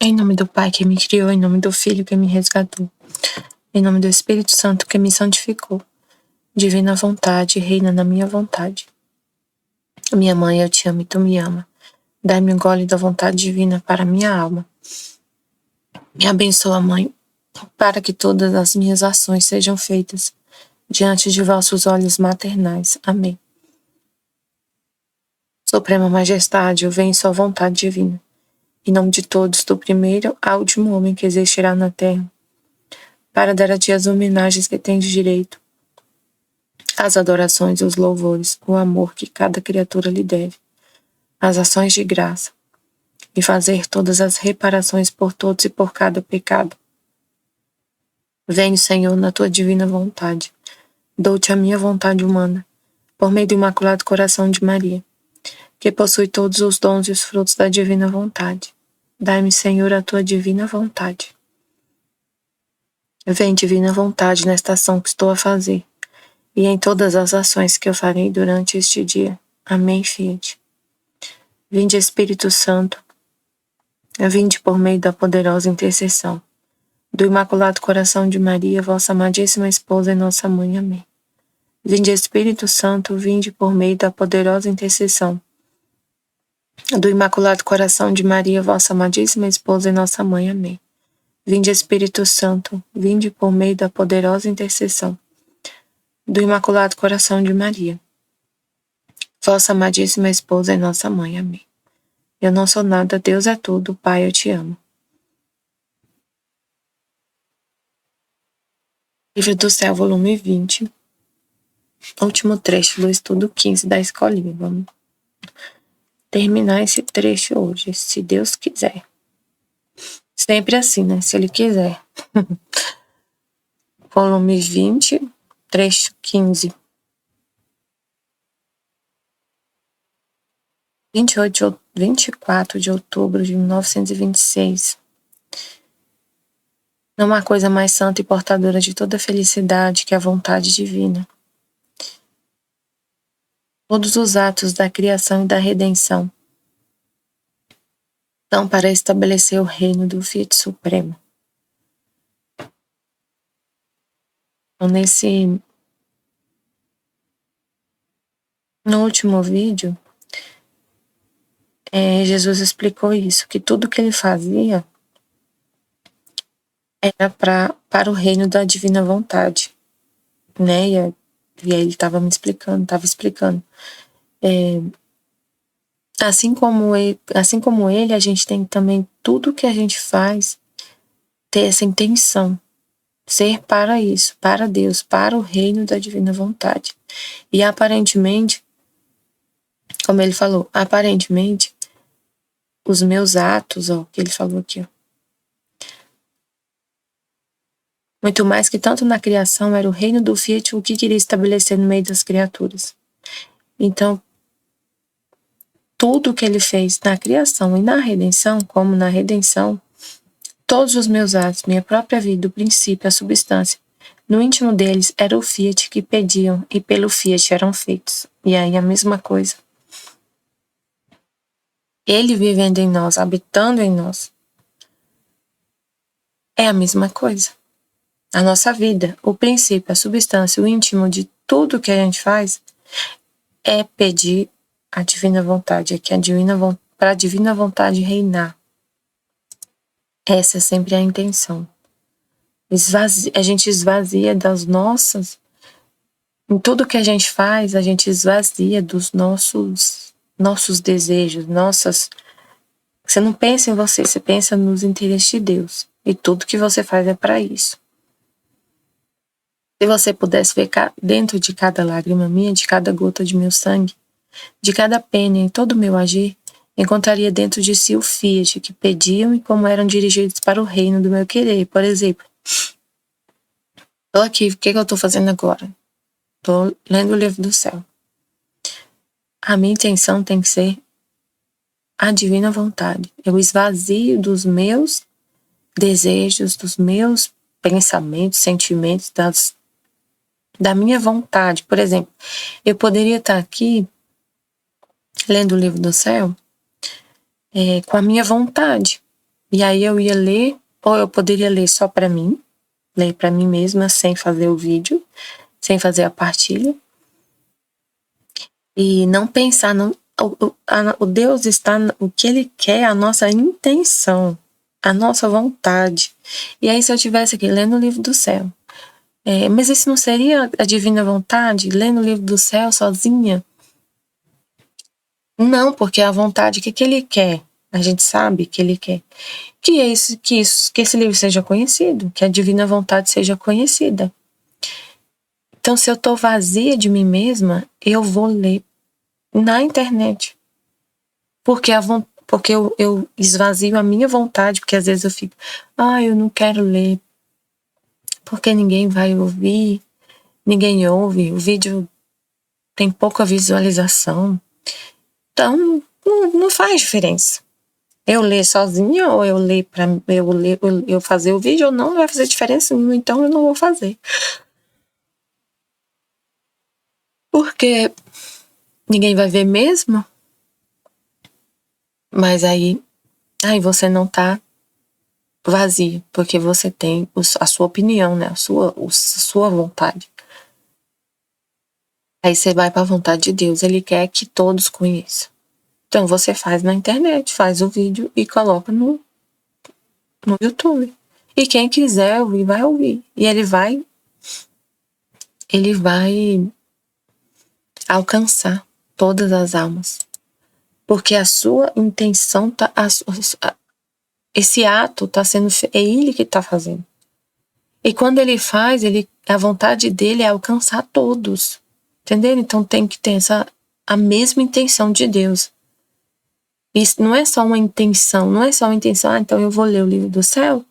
Em nome do Pai que me criou, em nome do Filho que me resgatou, em nome do Espírito Santo que me santificou. Divina vontade, reina na minha vontade. Minha mãe, eu te amo e tu me ama. Dai-me um gole da vontade divina para minha alma. Me abençoa, Mãe, para que todas as minhas ações sejam feitas diante de vossos olhos maternais. Amém. Suprema Majestade, eu venho em sua vontade divina. Em nome de todos, do primeiro ao último homem que existirá na terra, para dar a ti as homenagens que tens direito, as adorações, os louvores, o amor que cada criatura lhe deve, as ações de graça, e fazer todas as reparações por todos e por cada pecado. Venho, Senhor, na tua divina vontade. Dou-te a minha vontade humana, por meio do Imaculado Coração de Maria, que possui todos os dons e os frutos da divina vontade. Dai-me, Senhor, a tua divina vontade. Vem, divina vontade, nesta ação que estou a fazer, e em todas as ações que eu farei durante este dia. Amém, Fiat. Vinde, Espírito Santo, vinde por meio da poderosa intercessão do Imaculado Coração de Maria, vossa amadíssima esposa e nossa mãe. Amém. Vinde, Espírito Santo, vinde por meio da poderosa intercessão do Imaculado Coração de Maria, vossa amadíssima esposa e nossa mãe. Amém. Vinde, Espírito Santo, vinde por meio da poderosa intercessão do Imaculado Coração de Maria, vossa amadíssima esposa e nossa mãe. Amém. Eu não sou nada, Deus é tudo, Pai, eu te amo. Livro do Céu, volume 20, último trecho do estudo 15 da escolinha. Vamos terminar esse trecho hoje, se Deus quiser. Sempre assim, né? Se Ele quiser. Volume 20, trecho 15. 24 de outubro de 1926. Não há coisa mais santa e portadora de toda felicidade que a vontade divina. Todos os atos da criação e da redenção são para estabelecer o reino do Fiat Supremo. Então, no último vídeo, Jesus explicou isso, que tudo que ele fazia era para o reino da divina vontade, né? E aí ele estava explicando. Assim como ele, a gente tem também tudo que a gente faz ter essa intenção, ser para isso, para Deus, para o reino da divina vontade. E aparentemente, como ele falou, os meus atos, que ele falou aqui, muito mais que tanto na criação, era o reino do Fiat o que queria estabelecer no meio das criaturas. Então, tudo que ele fez na criação e na redenção, como na redenção, todos os meus atos, minha própria vida, o princípio, a substância, no íntimo deles era o Fiat que pediam e pelo Fiat eram feitos. E aí a mesma coisa. Ele vivendo em nós, habitando em nós, é a mesma coisa. A nossa vida, o princípio, a substância, o íntimo de tudo que a gente faz é pedir a divina vontade, é que para a divina vontade reinar. Essa é sempre a intenção. A gente esvazia das nossas, em tudo que a gente faz, a gente esvazia dos nossos desejos, Você não pensa em você pensa nos interesses de Deus. E tudo que você faz é para isso. Se você pudesse ver dentro de cada lágrima minha, de cada gota de meu sangue, de cada pena em todo o meu agir, encontraria dentro de si o Fiat que pediam e como eram dirigidos para o reino do meu querer. Por exemplo, estou aqui, o que eu estou fazendo agora? Estou lendo o livro do céu. A minha intenção tem que ser a divina vontade. Eu esvazio dos meus desejos, dos meus pensamentos, sentimentos, da minha vontade. Por exemplo, eu poderia estar aqui lendo o livro do céu com a minha vontade. E aí eu ia ler, ou eu poderia ler só para mim, ler para mim mesma, sem fazer o vídeo, sem fazer a partilha. E não pensar, o Deus está, o que Ele quer é a nossa intenção, a nossa vontade. E aí se eu tivesse aqui lendo o livro do céu, mas isso não seria a divina vontade, lendo o livro do céu sozinha? Não, porque a vontade, o que Ele quer? A gente sabe que Ele quer. Que esse livro seja conhecido, que a divina vontade seja conhecida. Então, se eu estou vazia de mim mesma, eu vou ler na internet. Porque eu esvazio a minha vontade, porque às vezes eu fico, eu não quero ler, porque ninguém vai ouvir, ninguém ouve, o vídeo tem pouca visualização. Então, não faz diferença. Eu ler sozinha ou eu ler para eu fazer o vídeo ou não vai fazer diferença nenhuma, então eu não vou fazer. Porque ninguém vai ver mesmo. Mas aí você não tá vazio, porque você tem a sua opinião, né? A sua vontade. Aí você vai para a vontade de Deus, Ele quer que todos conheçam. Então você faz na internet, faz o vídeo e coloca no YouTube. E quem quiser ouvir, vai ouvir. E ele vai alcançar todas as almas. Porque a sua intenção esse ato tá sendo, é Ele que tá fazendo. E quando Ele faz, a vontade dele é alcançar todos. Entendeu? Então tem que ter a mesma intenção de Deus. Isso não é só uma intenção, então eu vou ler o livro do céu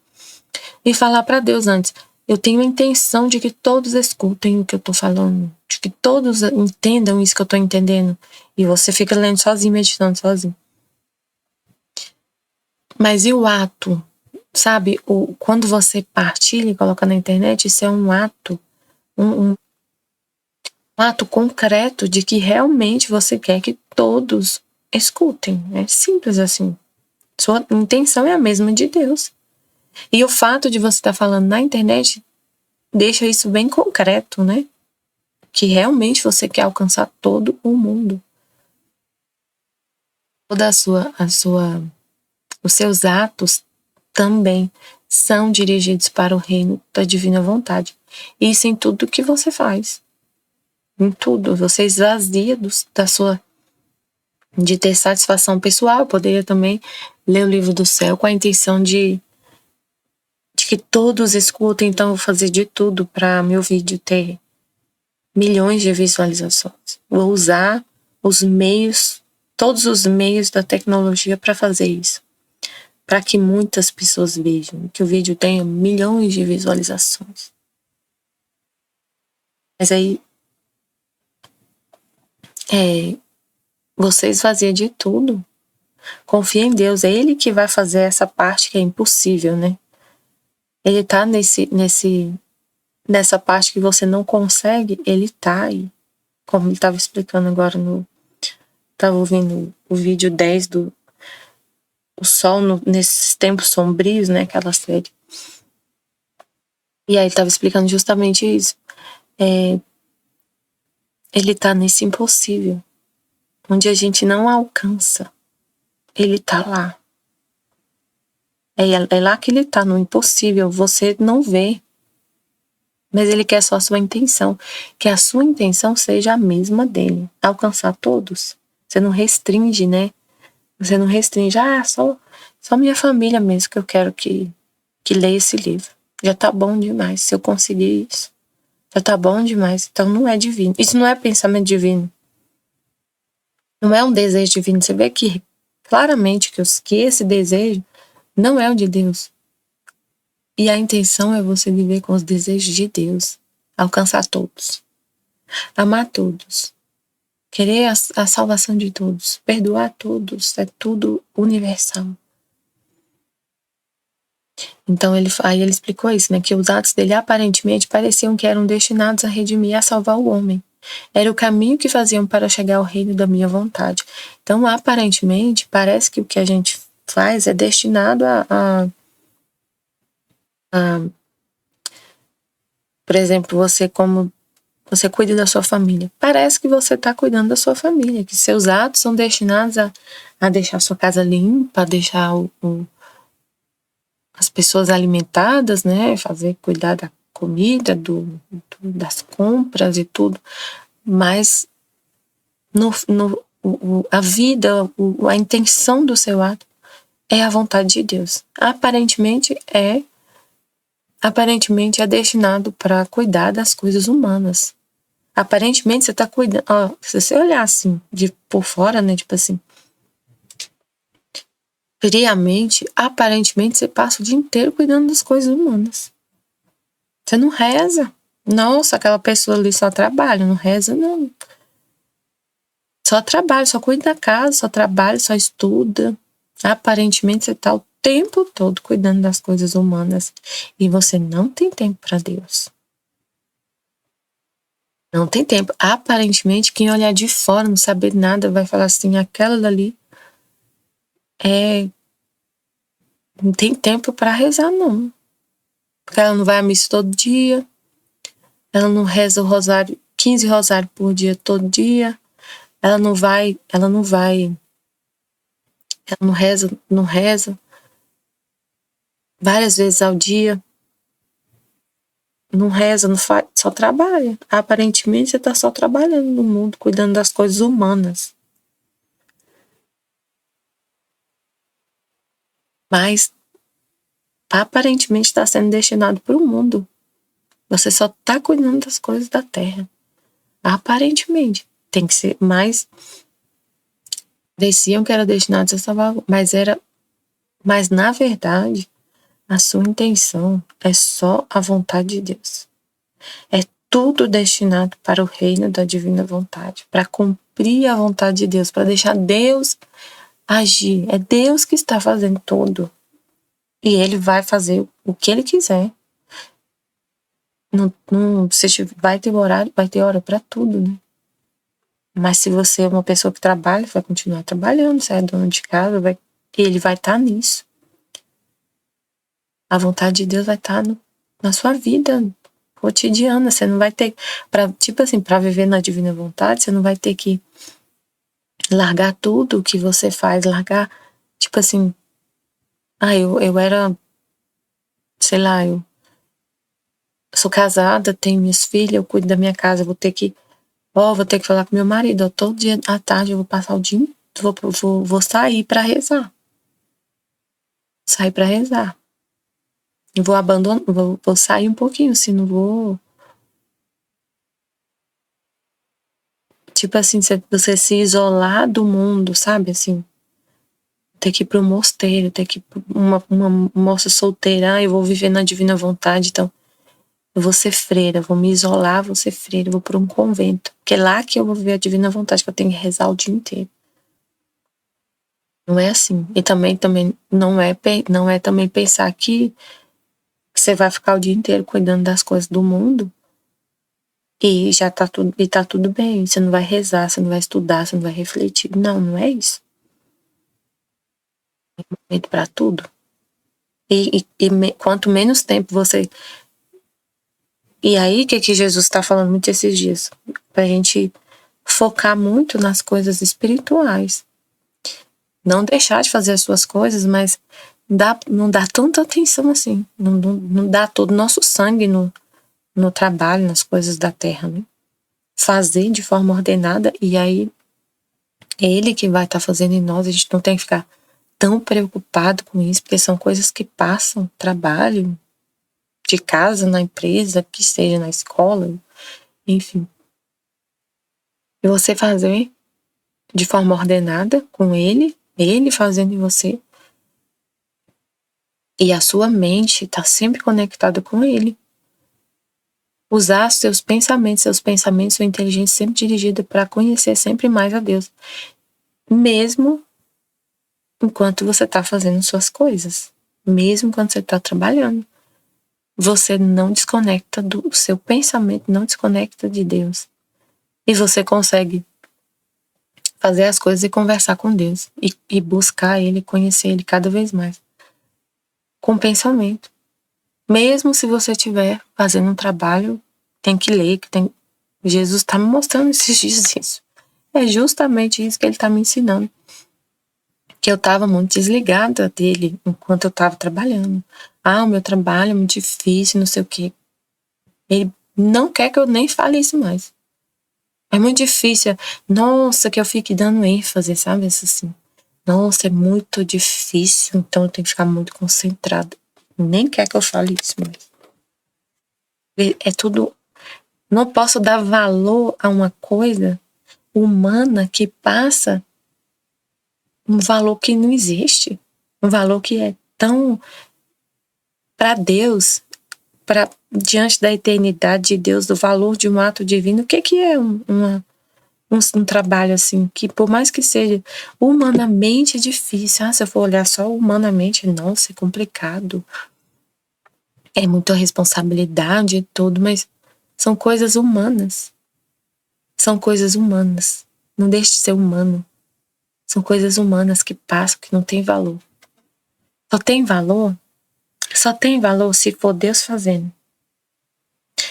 e falar para Deus antes. Eu tenho a intenção de que todos escutem o que eu tô falando, de que todos entendam isso que eu tô entendendo. E você fica lendo sozinho, meditando sozinho. Mas e o ato? Sabe, quando você partilha e coloca na internet, isso é um ato, um ato concreto de que realmente você quer que todos escutem. É simples assim. Sua intenção é a mesma de Deus. E o fato de você estar falando na internet deixa isso bem concreto, né? Que realmente você quer alcançar todo o mundo. Toda os seus atos também são dirigidos para o reino da divina vontade. Isso em tudo que você faz. Em tudo. Você esvazia de ter satisfação pessoal. Eu poderia também ler o livro do céu com a intenção de que todos escutem, então eu vou fazer de tudo para meu vídeo ter milhões de visualizações. Vou usar todos os meios da tecnologia para fazer isso. Para que muitas pessoas vejam, que o vídeo tenha milhões de visualizações. Mas aí, você esvazia de tudo. Confia em Deus, é Ele que vai fazer essa parte que é impossível, né? Ele tá nessa parte que você não consegue, Ele tá aí. Como ele estava explicando agora tava ouvindo o vídeo 10 do O Sol nesses tempos sombrios, né? Aquela série. E aí ele estava explicando justamente isso. Ele tá nesse impossível, onde a gente não alcança. Ele tá lá. É lá que ele tá, no impossível. Você não vê. Mas ele quer só a sua intenção. Que a sua intenção seja a mesma dele. Alcançar todos. Você não restringe, né? Você não restringe. Só minha família mesmo que eu quero que leia esse livro. Já tá bom demais. Se eu conseguir isso, já tá bom demais. Então não é divino. Isso não é pensamento divino. Não é um desejo divino. Você vê que claramente que esse desejo não é o de Deus. E a intenção é você viver com os desejos de Deus. Alcançar todos. Amar todos. Querer a salvação de todos. Perdoar todos. É tudo universal. Então aí ele explicou isso, né? Que os atos dele aparentemente pareciam que eram destinados a redimir e a salvar o homem. Era o caminho que faziam para chegar ao reino da minha vontade. Então, aparentemente, parece que o que a gente faz é destinado a por exemplo, você cuida da sua família. Parece que você está cuidando da sua família, que seus atos são destinados a deixar a sua casa limpa, a deixar as pessoas alimentadas, né? Cuidar da comida, das compras e tudo. Mas a vida, a intenção do seu ato é a vontade de Deus. Aparentemente é destinado para cuidar das coisas humanas. Aparentemente você está cuidando. Se você olhar assim, por fora, né? Tipo assim. Friamente, aparentemente você passa o dia inteiro cuidando das coisas humanas. Você não reza. Nossa, aquela pessoa ali só trabalha, não reza, não. Só trabalha, só cuida da casa, só trabalha, só estuda. Aparentemente você está o tempo todo cuidando das coisas humanas e você não tem tempo para Deus. Não tem tempo. Aparentemente, quem olhar de fora, não saber nada, vai falar assim, aquela dali não tem tempo para rezar, não. Porque ela não vai à missa todo dia, ela não reza o rosário, 15 rosários por dia, todo dia, ela não reza várias vezes ao dia, não reza, não faz, só trabalha. Aparentemente você está só trabalhando no mundo, cuidando das coisas humanas. Mas aparentemente está sendo destinado para o mundo. Você só está cuidando das coisas da terra. Aparentemente. Tem que ser mais. Diziam que era destinado a salvar, mas na verdade, a sua intenção é só a vontade de Deus. É tudo destinado para o reino da divina vontade, para cumprir a vontade de Deus, para deixar Deus agir. É Deus que está fazendo tudo. E Ele vai fazer o que Ele quiser. Vai ter horário, vai ter hora para tudo, né? Mas se você é uma pessoa que trabalha, vai continuar trabalhando. Se é dono de casa, ele vai estar nisso. A vontade de Deus vai estar na sua vida cotidiana. Você não vai ter, para viver na divina vontade, você não vai ter que largar tudo o que você faz, eu era, sei lá, eu sou casada, tenho minhas filhas, eu cuido da minha casa, vou ter que falar com meu marido, todo dia à tarde eu vou passar o dia, vou sair para rezar. Sair para rezar. Eu vou abandonar, vou sair um pouquinho, se não vou. Tipo assim, você se isolar do mundo, sabe? Assim, ter que ir pro mosteiro, ter que ir pra uma moça solteira, eu vou viver na divina vontade, então eu vou ser freira, vou me isolar, vou ser freira, vou para um convento, porque é lá que eu vou viver a divina vontade, que eu tenho que rezar o dia inteiro. Não é assim. E também não é também pensar que você vai ficar o dia inteiro cuidando das coisas do mundo e tá tudo bem. Você não vai rezar, você não vai estudar, você não vai refletir. Não é isso. É momento para tudo. Quanto menos tempo você. E aí, o que Jesus está falando muito esses dias? Pra gente focar muito nas coisas espirituais. Não deixar de fazer as suas coisas, mas não dá tanta atenção assim. Não dá todo o nosso sangue no trabalho, nas coisas da terra, né? Fazer de forma ordenada, e aí é Ele que vai estar fazendo em nós. A gente não tem que ficar tão preocupado com isso, porque são coisas que passam, trabalho, de casa, na empresa, que seja na escola, enfim. E você fazer de forma ordenada com Ele fazendo em você, e a sua mente está sempre conectada com Ele. Usar seus pensamentos, sua inteligência sempre dirigida para conhecer sempre mais a Deus. Mesmo enquanto você está fazendo suas coisas. Mesmo quando você está trabalhando. Você não desconecta do seu pensamento, não desconecta de Deus. E você consegue fazer as coisas e conversar com Deus. E buscar Ele, conhecer Ele cada vez mais. Com pensamento. Mesmo se você estiver fazendo um trabalho, tem que ler, Jesus está me mostrando esses dias isso. É justamente isso que Ele está me ensinando. Que eu estava muito desligada dele enquanto eu estava trabalhando. O meu trabalho é muito difícil, não sei o quê. Ele não quer que eu nem fale isso mais. É muito difícil. Nossa, que eu fique dando ênfase, sabe? Isso assim. Nossa, é muito difícil, então eu tenho que ficar muito concentrada. Nem quer que eu fale isso mais. É tudo. Não posso dar valor a uma coisa humana que passa um valor que não existe. Um valor que é tão. Para Deus, diante da eternidade de Deus, do valor de um ato divino, o que é um trabalho assim, que por mais que seja humanamente difícil, se eu for olhar só humanamente, nossa, é complicado. É muita responsabilidade e tudo, mas são coisas humanas. São coisas humanas. Não deixe de ser humano. São coisas humanas que passam, que não tem valor. Só tem valor? Só tem valor se for Deus fazendo.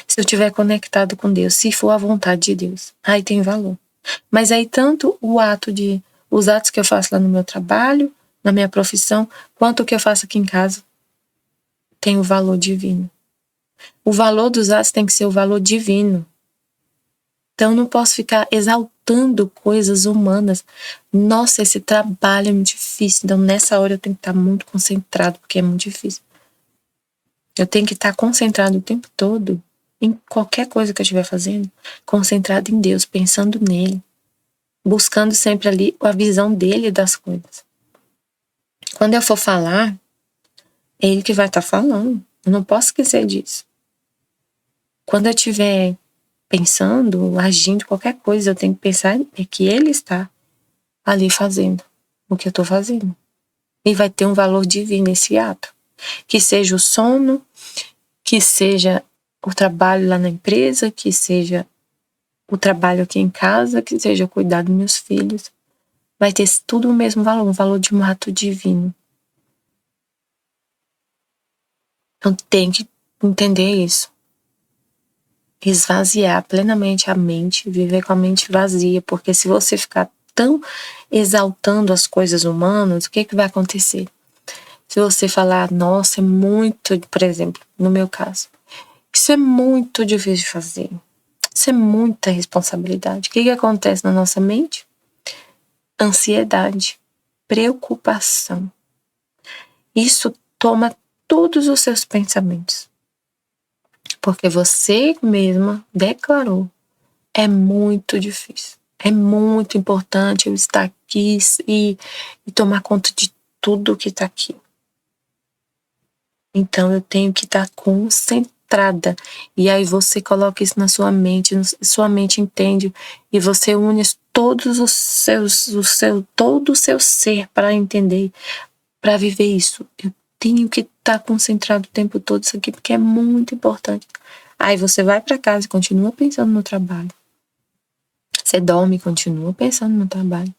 Se eu estiver conectado com Deus, se for a vontade de Deus, aí tem valor. Mas aí tanto os atos que eu faço lá no meu trabalho, na minha profissão, quanto o que eu faço aqui em casa, tem o valor divino. O valor dos atos tem que ser o valor divino. Então eu não posso ficar exaltando coisas humanas. Nossa, esse trabalho é muito difícil. Então nessa hora eu tenho que estar muito concentrado, porque é muito difícil. Eu tenho que estar concentrado o tempo todo em qualquer coisa que eu estiver fazendo, concentrado em Deus, pensando nele, buscando sempre ali a visão dele das coisas. Quando eu for falar, é ele que vai estar falando. Eu não posso esquecer disso. Quando eu estiver pensando, agindo, qualquer coisa, eu tenho que pensar que ele está ali fazendo o que eu estou fazendo. E vai ter um valor divino esse ato. Que seja o sono, que seja o trabalho lá na empresa, que seja o trabalho aqui em casa, que seja o cuidar dos meus filhos. Vai ter tudo o mesmo valor, um valor de um ato divino. Então tem que entender isso. Esvaziar plenamente a mente, viver com a mente vazia, porque se você ficar tão exaltando as coisas humanas, o que vai acontecer? Se você falar, nossa, é muito, por exemplo, no meu caso, isso é muito difícil de fazer, isso é muita responsabilidade. O que acontece na nossa mente? Ansiedade, preocupação. Isso toma todos os seus pensamentos. Porque você mesma declarou, é muito difícil. É muito importante eu estar aqui e tomar conta de tudo que está aqui. Então eu tenho que estar concentrada. E aí você coloca isso na sua mente entende e você une todos todo o seu ser para entender, para viver isso. Eu tenho que estar concentrado o tempo todo isso aqui porque é muito importante. Aí você vai para casa e continua pensando no trabalho. Você dorme e continua pensando no trabalho.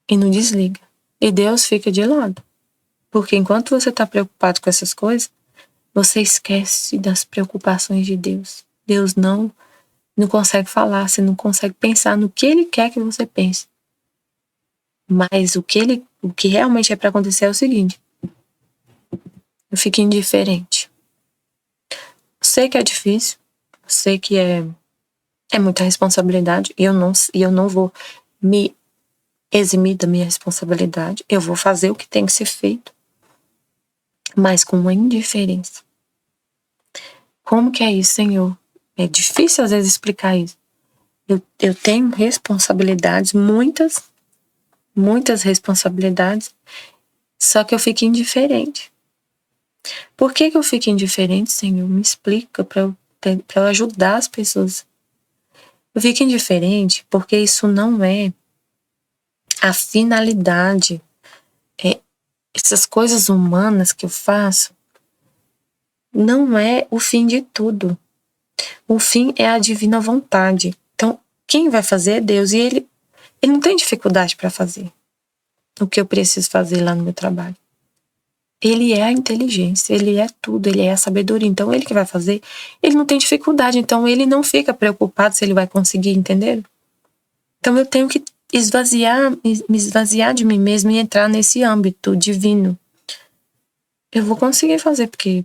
E não desliga. E Deus fica de lado. Porque enquanto você está preocupado com essas coisas, você esquece das preocupações de Deus. Deus não consegue falar, você não consegue pensar no que Ele quer que você pense. Mas o que realmente é para acontecer é o seguinte: eu fico indiferente. Sei que é difícil, sei que é muita responsabilidade, e eu não vou me eximir da minha responsabilidade. Eu vou fazer o que tem que ser feito, mas com uma indiferença. Como que é isso, Senhor? É difícil às vezes explicar isso. Eu tenho responsabilidades, muitas responsabilidades, só que eu fico indiferente. Por que eu fico indiferente, Senhor? Me explica para eu ajudar as pessoas. Eu fico indiferente porque isso não é a finalidade. Essas coisas humanas que eu faço não é o fim de tudo. O fim é a divina vontade. Então, quem vai fazer é Deus. E Ele não tem dificuldade para fazer o que eu preciso fazer lá no meu trabalho. Ele é a inteligência, ele é tudo, ele é a sabedoria. Então, ele que vai fazer, ele não tem dificuldade. Então, ele não fica preocupado se ele vai conseguir, entender? Então, eu tenho que me esvaziar de mim mesmo e entrar nesse âmbito divino. Eu vou conseguir fazer, porque,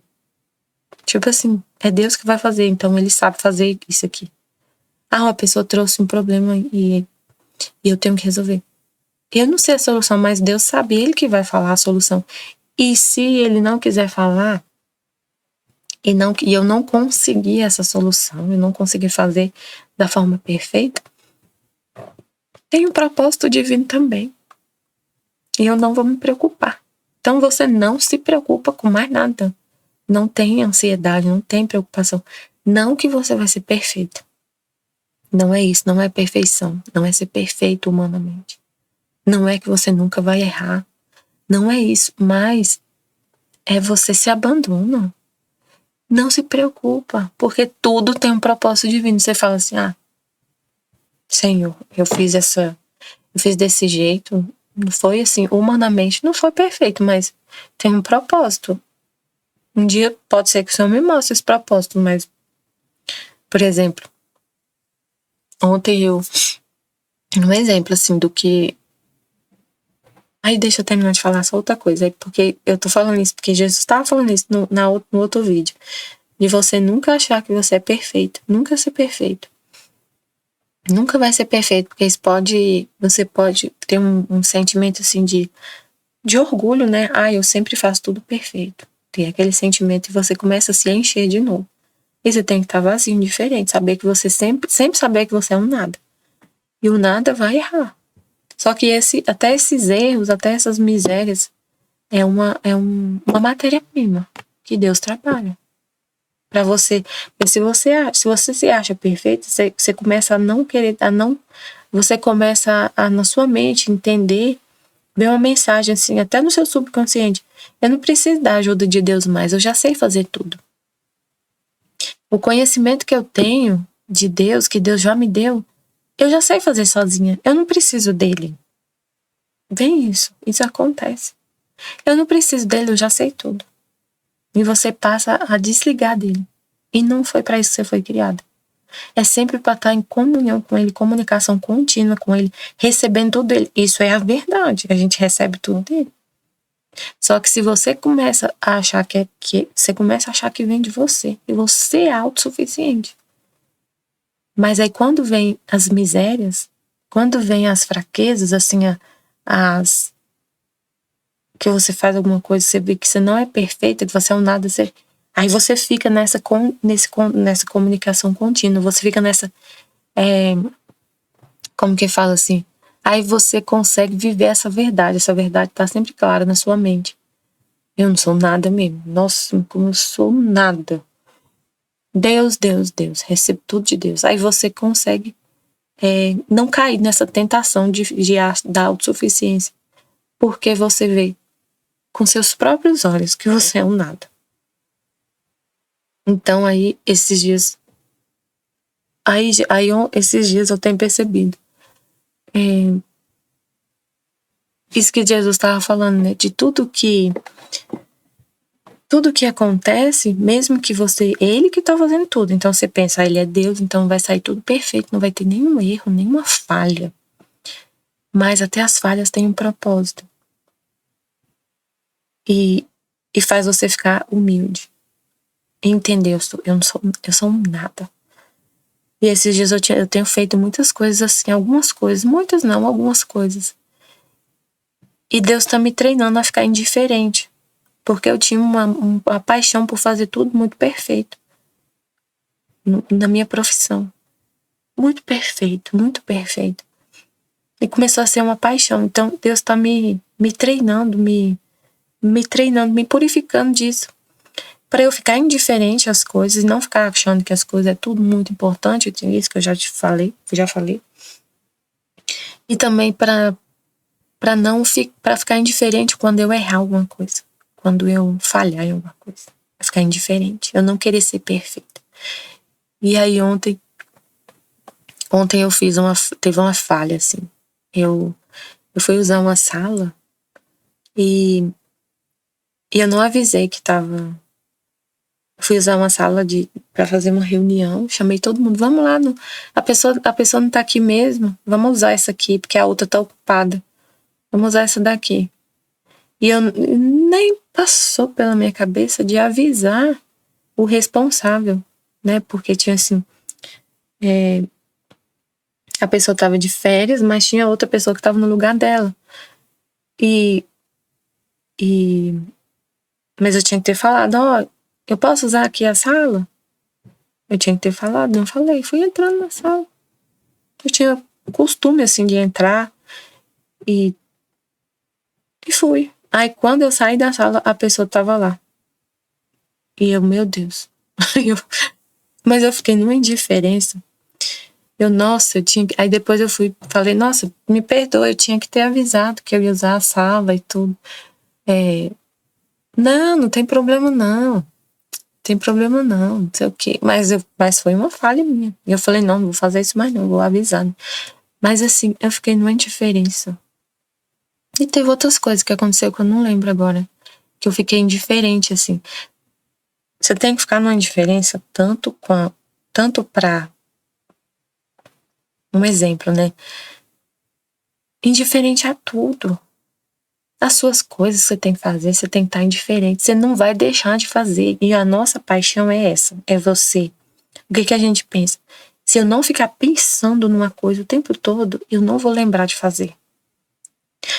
tipo assim, é Deus que vai fazer. Então, ele sabe fazer isso aqui. Uma pessoa trouxe um problema e eu tenho que resolver. Eu não sei a solução, mas Deus sabe, ele que vai falar a solução. E se ele não quiser falar, e eu não conseguir essa solução, eu não conseguir fazer da forma perfeita, tem um propósito divino também. E eu não vou me preocupar. Então você não se preocupa com mais nada. Não tem ansiedade, não tem preocupação. Não que você vai ser perfeito. Não é isso, não é perfeição. Não é ser perfeito humanamente. Não é que você nunca vai errar. Não é isso, mas é você se abandona. Não se preocupa, porque tudo tem um propósito divino. Você fala assim, Senhor, eu fiz desse jeito, não foi assim, humanamente não foi perfeito, mas tem um propósito. Um dia pode ser que o Senhor me mostre esse propósito, mas, por exemplo, ontem um exemplo assim do que... deixa eu terminar de falar só outra coisa, porque eu tô falando isso, porque Jesus estava falando isso no outro vídeo, de você nunca achar que você é perfeito, nunca ser perfeito. Nunca vai ser perfeito, porque você pode ter um sentimento assim de orgulho, né? Eu sempre faço tudo perfeito. Tem aquele sentimento e você começa a se encher de novo. E você tem que estar vazio, diferente, saber que você sempre saber que você é um nada. E o nada vai errar. Só que até esses erros, até essas misérias, é uma matéria-prima que Deus trabalha. Para você, se você se acha perfeito, você começa a não querer, você começa a na sua mente entender, ver uma mensagem assim, até no seu subconsciente. Eu não preciso da ajuda de Deus mais, eu já sei fazer tudo. O conhecimento que eu tenho de Deus, que Deus já me deu, eu já sei fazer sozinha. Eu não preciso dele. Vem isso acontece. Eu não preciso dele, eu já sei tudo. E você passa a desligar dele. E não foi para isso que você foi criada. É sempre para estar em comunhão com ele, comunicação contínua com ele, recebendo tudo dele. Isso é a verdade. A gente recebe tudo dele. Só que se você começa a achar você começa a achar que vem de você, e você é autossuficiente. Mas aí quando vem as misérias, quando vem as fraquezas, assim, que você faz alguma coisa, você vê que você não é perfeita, que você é um nada, aí você fica nessa comunicação contínua, você fica nessa, como que fala assim? Aí você consegue viver essa verdade tá sempre clara na sua mente. Eu não sou nada mesmo. Nossa, como eu sou nada. Deus, recebo tudo de Deus. Aí você consegue não cair nessa tentação da autossuficiência, porque você vê com seus próprios olhos que você é um nada. Então aí esses dias eu tenho percebido isso que Jesus estava falando, né? De tudo que acontece, mesmo que ele que está fazendo tudo. Então você pensa, ele é Deus, então vai sair tudo perfeito, não vai ter nenhum erro, nenhuma falha. Mas até as falhas têm um propósito. E faz você ficar humilde. E entender, eu sou um nada. E esses dias eu tenho feito muitas coisas assim, algumas coisas, muitas não, algumas coisas. E Deus está me treinando a ficar indiferente. Porque eu tinha uma paixão por fazer tudo muito perfeito. Na minha profissão. Muito perfeito, muito perfeito. E começou a ser uma paixão. Então Deus está me treinando, me treinando, me purificando disso. Para eu ficar indiferente às coisas e não ficar achando que as coisas é tudo muito importante. Isso que eu já falei. E também para ficar indiferente quando eu errar alguma coisa. Quando eu falhar em alguma coisa. Pra ficar indiferente. Eu não querer ser perfeita. E aí ontem eu teve uma falha, assim. Eu fui usar uma sala e eu não avisei que tava... Fui usar uma sala pra fazer uma reunião, chamei todo mundo, vamos lá, a pessoa não tá aqui mesmo, vamos usar essa aqui, porque a outra tá ocupada. Vamos usar essa daqui. E eu nem passou pela minha cabeça de avisar o responsável, né? Porque tinha assim, a pessoa estava de férias, mas tinha outra pessoa que estava no lugar dela. Mas eu tinha que ter falado, ó, eu posso usar aqui a sala? Eu tinha que ter falado, não falei, fui entrando na sala. Eu tinha costume, assim, de entrar e fui. Aí, quando eu saí da sala, a pessoa tava lá. E eu, meu Deus. Mas eu fiquei numa indiferença. Nossa, eu tinha. Aí depois eu falei, nossa, me perdoa, eu tinha que ter avisado que eu ia usar a sala e tudo. Não tem problema não. Tem problema não sei o quê. Mas foi uma falha minha. E eu falei, não vou fazer isso mais não, vou avisar. Mas assim, eu fiquei numa indiferença. E teve outras coisas que aconteceu que eu não lembro agora. Que eu fiquei indiferente, assim. Você tem que ficar numa indiferença tanto pra... Um exemplo, né? Indiferente a tudo. As suas coisas que você tem que fazer, você tem que estar indiferente. Você não vai deixar de fazer. E a nossa paixão é essa, é você. O que a gente pensa? Se eu não ficar pensando numa coisa o tempo todo, eu não vou lembrar de fazer.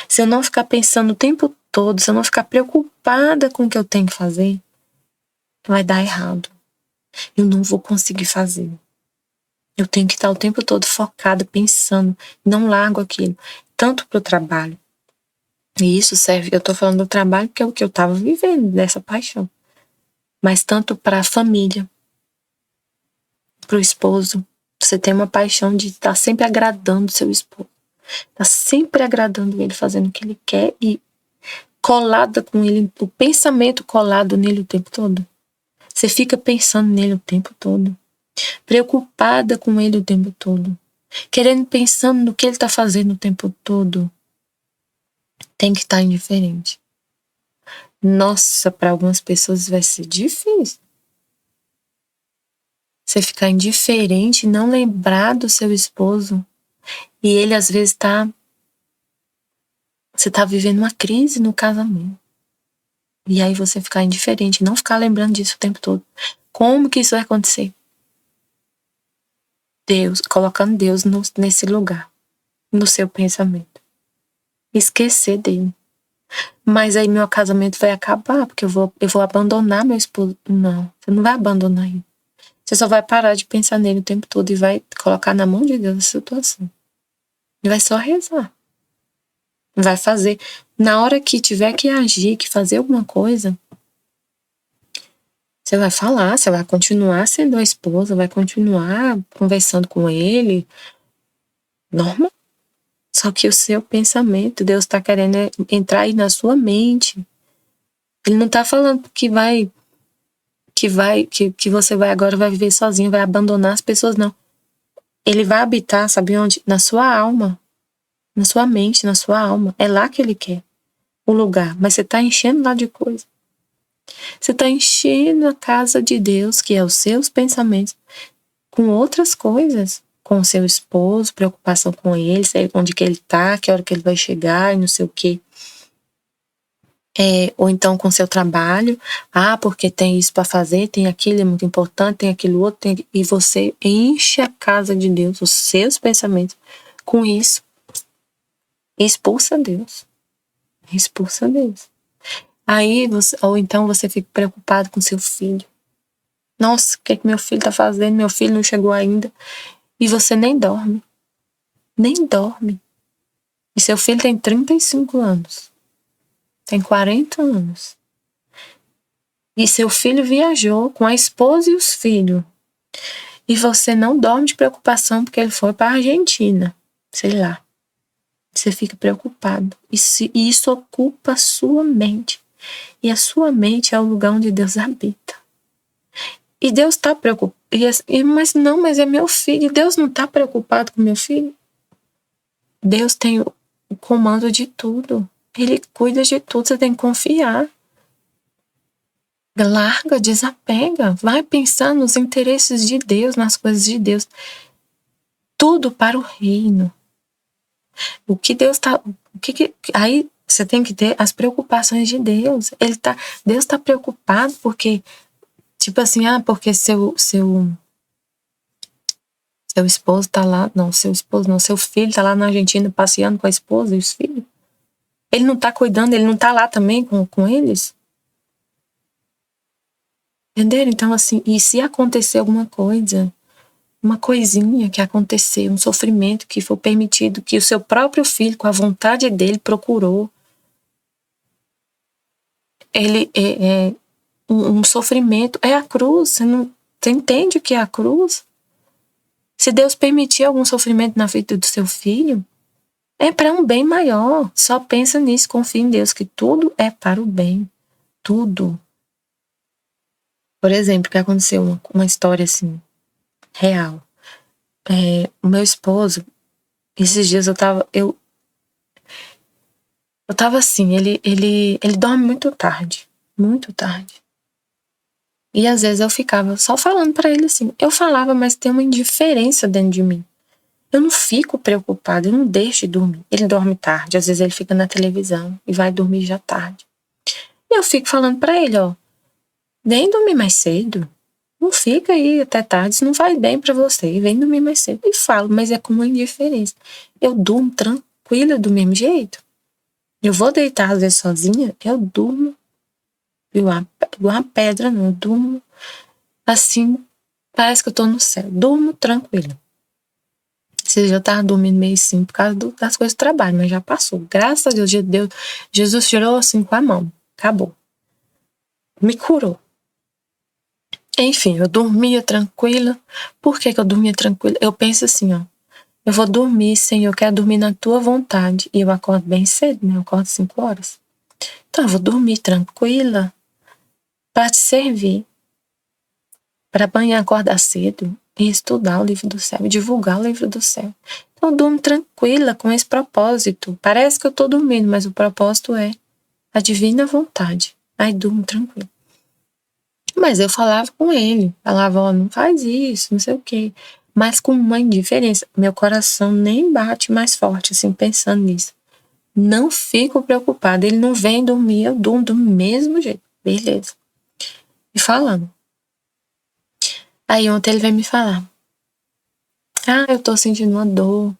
Se eu não ficar pensando o tempo todo, se eu não ficar preocupada com o que eu tenho que fazer, vai dar errado. Eu não vou conseguir fazer. Eu tenho que estar o tempo todo focada, pensando, não largo aquilo. Tanto para o trabalho. E isso serve, eu tô falando do trabalho que é o que eu tava vivendo, dessa paixão. Mas tanto para a família, pro esposo. Você tem uma paixão de estar sempre agradando seu esposo. Tá sempre agradando ele, fazendo o que ele quer e colada com ele, o pensamento colado nele o tempo todo. Você fica pensando nele o tempo todo. Preocupada com ele o tempo todo. Pensando no que ele tá fazendo o tempo todo. Tem que estar indiferente. Nossa, para algumas pessoas vai ser difícil. Você ficar indiferente e não lembrar do seu esposo. E ele às vezes você tá vivendo uma crise no casamento. E aí você ficar indiferente, não ficar lembrando disso o tempo todo. Como que isso vai acontecer? Deus, colocando Deus nesse lugar, no seu pensamento. Esquecer dele. Mas aí meu casamento vai acabar, porque eu vou abandonar meu esposo. Não, você não vai abandonar ele. Você só vai parar de pensar nele o tempo todo e vai colocar na mão de Deus a situação. E vai só rezar. Vai fazer. Na hora que tiver que agir, que fazer alguma coisa, você vai falar, você vai continuar sendo a esposa, vai continuar conversando com ele. Normal. Só que o seu pensamento, Deus está querendo entrar aí na sua mente. Ele não está falando que você agora vai viver sozinho, vai abandonar as pessoas, não. Ele vai habitar, sabe onde? Na sua alma. Na sua mente, na sua alma. É lá que ele quer o lugar. Mas você está enchendo lá de coisa. Você está enchendo a casa de Deus, que é os seus pensamentos, com outras coisas. Com o seu esposo, preocupação com ele, onde que ele tá, que hora que ele vai chegar e não sei o quê. Ou então com o seu trabalho. Porque tem isso para fazer, tem aquilo, é muito importante, tem aquilo outro. E você enche a casa de Deus, os seus pensamentos, com isso. Expulsa Deus. Expulsa Deus. Aí, ou então você fica preocupado com seu filho. Nossa, o que meu filho tá fazendo? Meu filho não chegou ainda. E você nem dorme. Nem dorme. E seu filho tem 35 anos. Tem 40 anos. E seu filho viajou com a esposa e os filhos. E você não dorme de preocupação porque ele foi para a Argentina. Sei lá. Você fica preocupado. E isso ocupa a sua mente. E a sua mente é o lugar onde Deus habita. E Deus está preocupado. Mas é meu filho. Deus não está preocupado com meu filho? Deus tem o comando de tudo. Ele cuida de tudo, você tem que confiar. Larga, desapega, vai pensar nos interesses de Deus, nas coisas de Deus. Tudo para o reino. O que Deus tá, aí você tem que ter as preocupações de Deus. Deus tá preocupado porque, tipo assim, porque seu esposo tá lá, não, seu filho tá lá na Argentina passeando com a esposa e os filhos. Ele não tá cuidando, ele não tá lá também com eles? Entenderam? Então, assim, e se acontecer alguma coisa, uma coisinha que aconteceu, um sofrimento que foi permitido, que o seu próprio filho, com a vontade dele, procurou, ele é um sofrimento, é a cruz. Você entende o que é a cruz? Se Deus permitir algum sofrimento na vida do seu filho, é para um bem maior. Só pensa nisso, confia em Deus, que tudo é para o bem. Tudo. Por exemplo, que aconteceu uma história assim, real. O meu esposo, esses dias eu tava assim, ele dorme muito tarde. Muito tarde. E às vezes eu ficava só falando pra ele assim. Eu falava, mas tem uma indiferença dentro de mim. Eu não fico preocupada, eu não deixo de dormir. Ele dorme tarde, às vezes ele fica na televisão e vai dormir já tarde. E eu fico falando pra ele, vem dormir mais cedo. Não fica aí até tarde, isso não faz bem pra você. Vem dormir mais cedo. E falo, mas é com uma indiferença. Eu durmo tranquila do mesmo jeito. Eu vou deitar às vezes sozinha, eu durmo igual uma pedra, não. Eu durmo assim, parece que eu tô no céu. Durmo tranquila. Esse dia eu tava dormindo meio assim por causa das coisas do trabalho, mas já passou. Graças a Deus, Jesus tirou assim com a mão. Acabou. Me curou. Enfim, eu dormia tranquila. Por que eu dormia tranquila? Eu penso assim, eu vou dormir, Senhor, eu quero dormir na tua vontade. E eu acordo bem cedo, né? Eu acordo 5 horas. Então eu vou dormir tranquila para te servir. Para amanhã acordar cedo e estudar o livro do céu, e divulgar o livro do céu. Então eu durmo tranquila com esse propósito. Parece que eu tô dormindo, mas o propósito é a divina vontade. Aí durmo tranquila. Mas eu falava com ele, falava, não faz isso, não sei o quê. Mas com uma indiferença. Meu coração nem bate mais forte, assim, pensando nisso. Não fico preocupada. Ele não vem dormir, eu durmo do mesmo jeito. Beleza. E falando. Aí ontem ele veio me falar. Eu tô sentindo uma dor.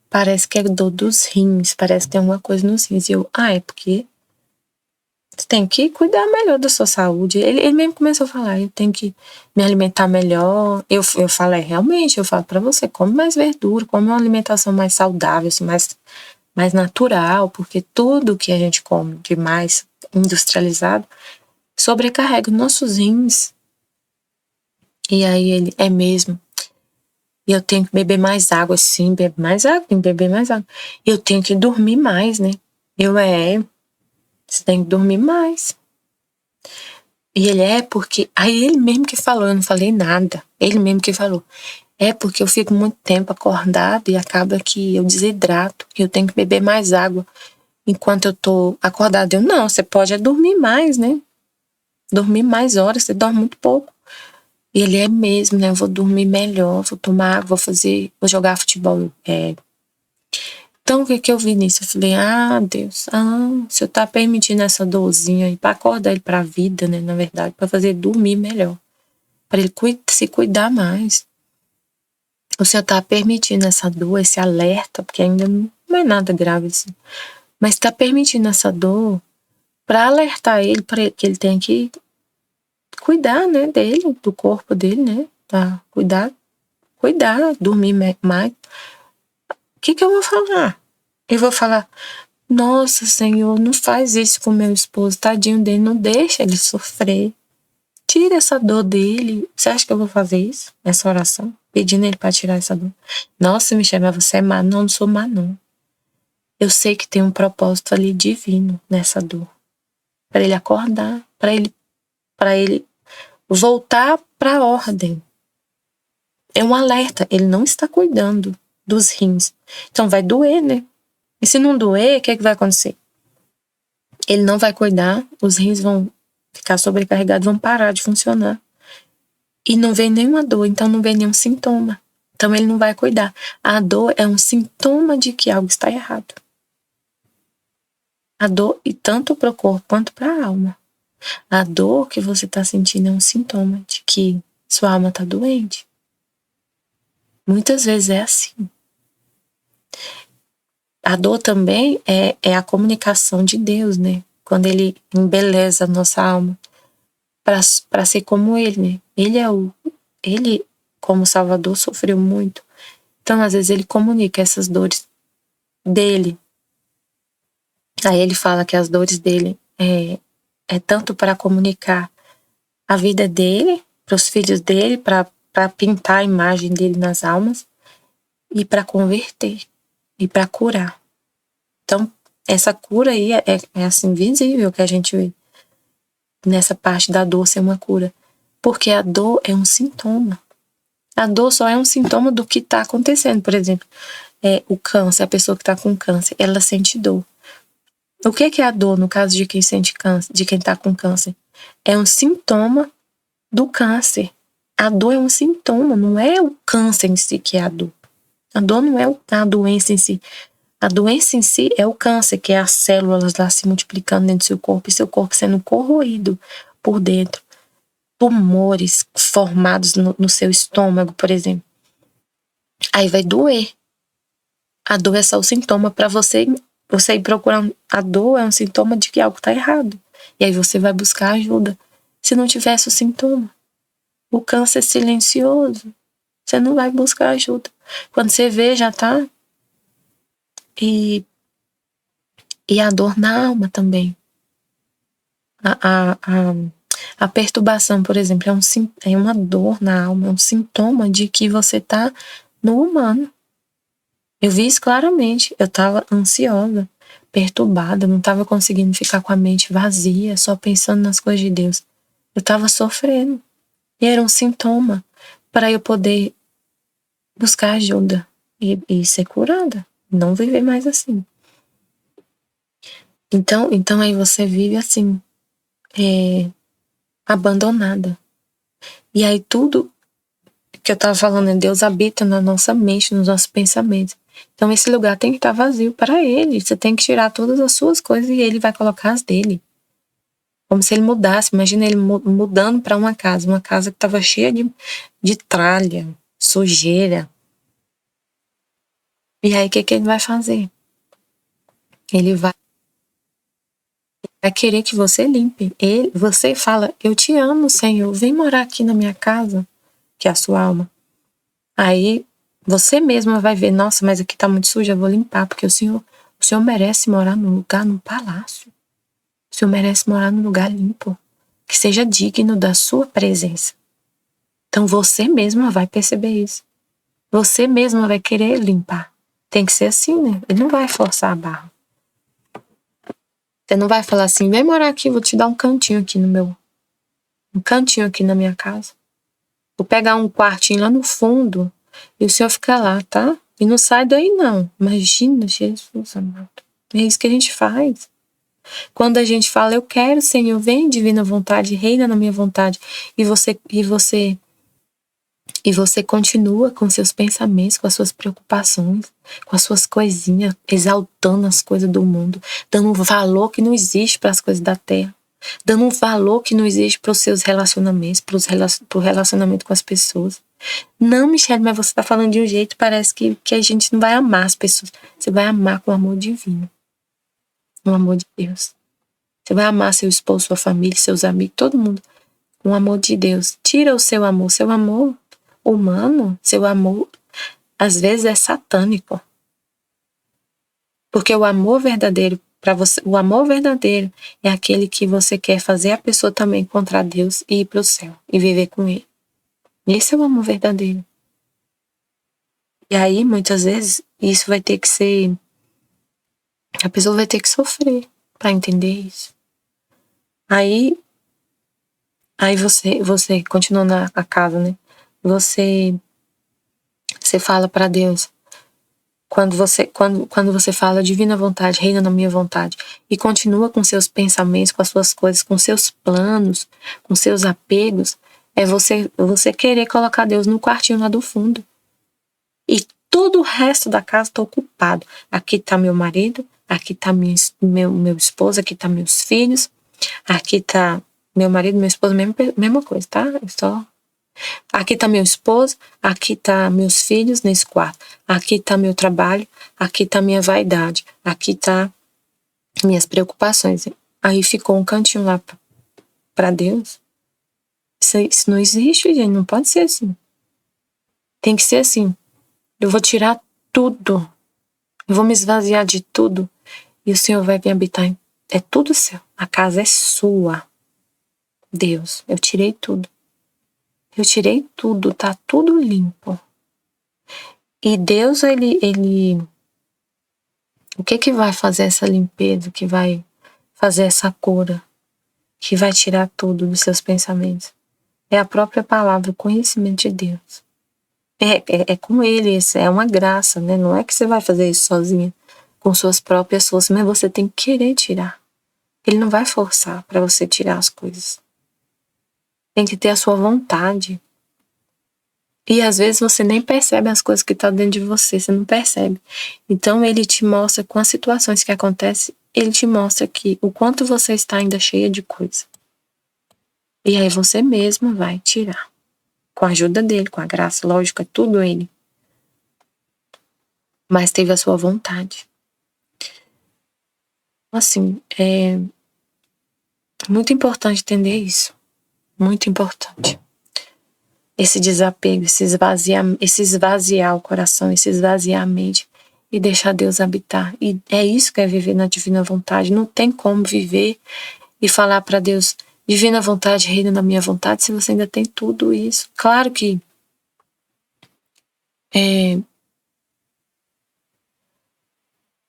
Parece que é dor dos rins. Parece que tem alguma coisa nos rins. E eu, é porque você tem que cuidar melhor da sua saúde. Ele mesmo começou a falar, eu tenho que me alimentar melhor. Eu falei, realmente, eu falo pra você, come mais verdura, come uma alimentação mais saudável, assim, mais natural, porque tudo que a gente come de mais industrializado sobrecarrega os nossos rins. E aí ele, é mesmo. E eu tenho que beber mais água, sim, bebe mais água, tem que beber mais água. E eu tenho que dormir mais, né? Você tem que dormir mais. E ele porque. Aí ele mesmo que falou, eu não falei nada. Ele mesmo que falou. É porque eu fico muito tempo acordado e acaba que eu desidrato. E eu tenho que beber mais água enquanto eu tô acordado. Eu, não, você pode dormir mais, né? Dormir mais horas, você dorme muito pouco. E ele é mesmo, né? Eu vou dormir melhor, vou tomar água, vou jogar futebol. Então, o que eu vi nisso? Eu falei, Deus, o Senhor tá permitindo essa dorzinha aí pra acordar ele pra vida, né? Na verdade, pra fazer dormir melhor. Pra ele se cuidar mais. O Senhor tá permitindo essa dor, esse alerta, porque ainda não é nada grave assim. Mas tá permitindo essa dor pra alertar ele, que ele tem que cuidar, né, dele, do corpo dele, né? Tá? Cuidar, dormir mais. O que eu vou falar? Eu vou falar, nossa, Senhor, não faz isso com meu esposo, tadinho dele, não deixa ele sofrer. Tira essa dor dele. Você acha que eu vou fazer isso? Essa oração? Pedindo ele para tirar essa dor. Nossa, Michelle, mas você é má. Não sou má, não. Eu sei que tem um propósito ali divino nessa dor. Para ele acordar, para ele voltar para a ordem. É um alerta. Ele não está cuidando. dos rins. Então vai doer, né? E se não doer, o que vai acontecer? Ele não vai cuidar, os rins vão ficar sobrecarregados, vão parar de funcionar. E não vem nenhuma dor, então não vem nenhum sintoma. Então ele não vai cuidar. A dor é um sintoma de que algo está errado. A dor, e tanto para o corpo quanto para a alma. A dor que você está sentindo é um sintoma de que sua alma está doente. Muitas vezes é assim. A dor também é a comunicação de Deus, né? Quando ele embeleza a nossa alma para ser como ele, né? Ele, como Salvador, sofreu muito. Então, às vezes, ele comunica essas dores dele. Aí ele fala que as dores dele é tanto para comunicar a vida dele, para os filhos dele, para pintar a imagem dele nas almas, e para converter, e para curar. Então, essa cura aí é assim, visível que a gente vê nessa parte da dor ser uma cura. Porque a dor é um sintoma. A dor só é um sintoma do que está acontecendo. Por exemplo, o câncer, a pessoa que está com câncer, ela sente dor. O que é a dor no caso de quem sente câncer, de quem está com câncer? É um sintoma do câncer. A dor é um sintoma, não é o câncer em si que é a dor. A dor não é a doença em si. A doença em si é o câncer, que é as células lá se multiplicando dentro do seu corpo e seu corpo sendo corroído por dentro. Tumores formados no seu estômago, por exemplo. Aí vai doer. A dor é só o sintoma para você ir procurar. A dor é um sintoma de que algo está errado. E aí você vai buscar ajuda. Se não tivesse o sintoma, o câncer silencioso, você não vai buscar ajuda. Quando você vê, já tá. E a dor na alma também. A perturbação, por exemplo, é uma dor na alma, é um sintoma de que você tá no humano. Eu vi isso claramente. Eu tava ansiosa, perturbada, não tava conseguindo ficar com a mente vazia, só pensando nas coisas de Deus. Eu tava sofrendo. E era um sintoma para eu poder buscar ajuda e ser curada. Não viver mais assim. Então aí você vive assim, abandonada. E aí tudo que eu tava falando, Deus habita na nossa mente, nos nossos pensamentos. Então esse lugar tem que estar vazio para Ele. Você tem que tirar todas as suas coisas e Ele vai colocar as dele. Como se Ele mudasse. Imagina Ele mudando para uma casa que estava cheia de tralha, sujeira. E aí o que Ele vai fazer? Ele vai querer que você limpe. Você fala, eu te amo, Senhor, vem morar aqui na minha casa, que é a sua alma. Aí você mesma vai ver, nossa, mas aqui tá muito sujo, eu vou limpar, porque o Senhor merece morar num lugar, num palácio. O Senhor merece morar num lugar limpo, que seja digno da sua presença. Então você mesma vai perceber isso. Você mesma vai querer limpar. Tem que ser assim, né? Ele não vai forçar a barra. Você não vai falar assim, vem morar aqui, vou te dar um cantinho aqui um cantinho aqui na minha casa. Vou pegar um quartinho lá no fundo e o Senhor fica lá, tá? E não sai daí não. Imagina, Jesus amado. É isso que a gente faz. Quando a gente fala, eu quero, Senhor, vem divina vontade, reina na minha vontade. E você continua com seus pensamentos, com as suas preocupações, com as suas coisinhas, exaltando as coisas do mundo, dando um valor que não existe para as coisas da terra, dando um valor que não existe para os seus relacionamentos, para o relacionamento com as pessoas. Não, Michelle, mas você está falando de um jeito, parece que a gente não vai amar as pessoas. Você vai amar com o amor divino, com o amor de Deus. Você vai amar seu esposo, sua família, seus amigos, todo mundo, com o amor de Deus. Tira o seu amor humano, seu amor, às vezes é satânico. Porque o amor verdadeiro, para você, o amor verdadeiro é aquele que você quer fazer a pessoa também encontrar Deus e ir para o céu e viver com Ele. Esse é o amor verdadeiro. E aí, muitas vezes, isso vai ter que ser... A pessoa vai ter que sofrer para entender isso. Aí você continua na casa, né? Você fala para Deus, Quando você fala divina vontade, reina na minha vontade, e continua com seus pensamentos, com as suas coisas, com seus planos, com seus apegos, é você querer colocar Deus no quartinho lá do fundo. E todo o resto da casa está ocupado. Aqui está meu marido, aqui está meu esposo, aqui está meus filhos, aqui está meu marido, meu esposo, mesma coisa, tá? Aqui está meu esposo, aqui está meus filhos nesse quarto, aqui está meu trabalho, aqui está minha vaidade, aqui está minhas preocupações. Aí ficou um cantinho lá para Deus. Isso não existe, gente, não pode ser assim. Tem que ser assim. Eu vou tirar tudo, eu vou me esvaziar de tudo e o Senhor vai vir habitar. É tudo seu, a casa é sua. Deus, eu tirei tudo. Eu tirei tudo, tá tudo limpo. E Deus, ele o que vai fazer essa limpeza, que vai fazer essa cura, que vai tirar tudo dos seus pensamentos? É a própria palavra, o conhecimento de Deus. É com Ele, isso é uma graça, né? Não é que você vai fazer isso sozinha, com suas próprias forças, mas você tem que querer tirar. Ele não vai forçar para você tirar as coisas. Tem que ter a sua vontade. E às vezes você nem percebe as coisas que estão dentro de você não percebe. Então ele te mostra, com as situações que acontecem, ele te mostra que o quanto você está ainda cheia de coisa. E aí você mesmo vai tirar. Com a ajuda dele, com a graça, lógico, é tudo ele. Mas teve a sua vontade. Assim, é muito importante entender isso. Muito importante. Esse desapego, esse esvaziar o coração, esse esvaziar a mente e deixar Deus habitar. E é isso que é viver na divina vontade. Não tem como viver e falar para Deus, divina vontade, reina na minha vontade, se você ainda tem tudo isso. Claro que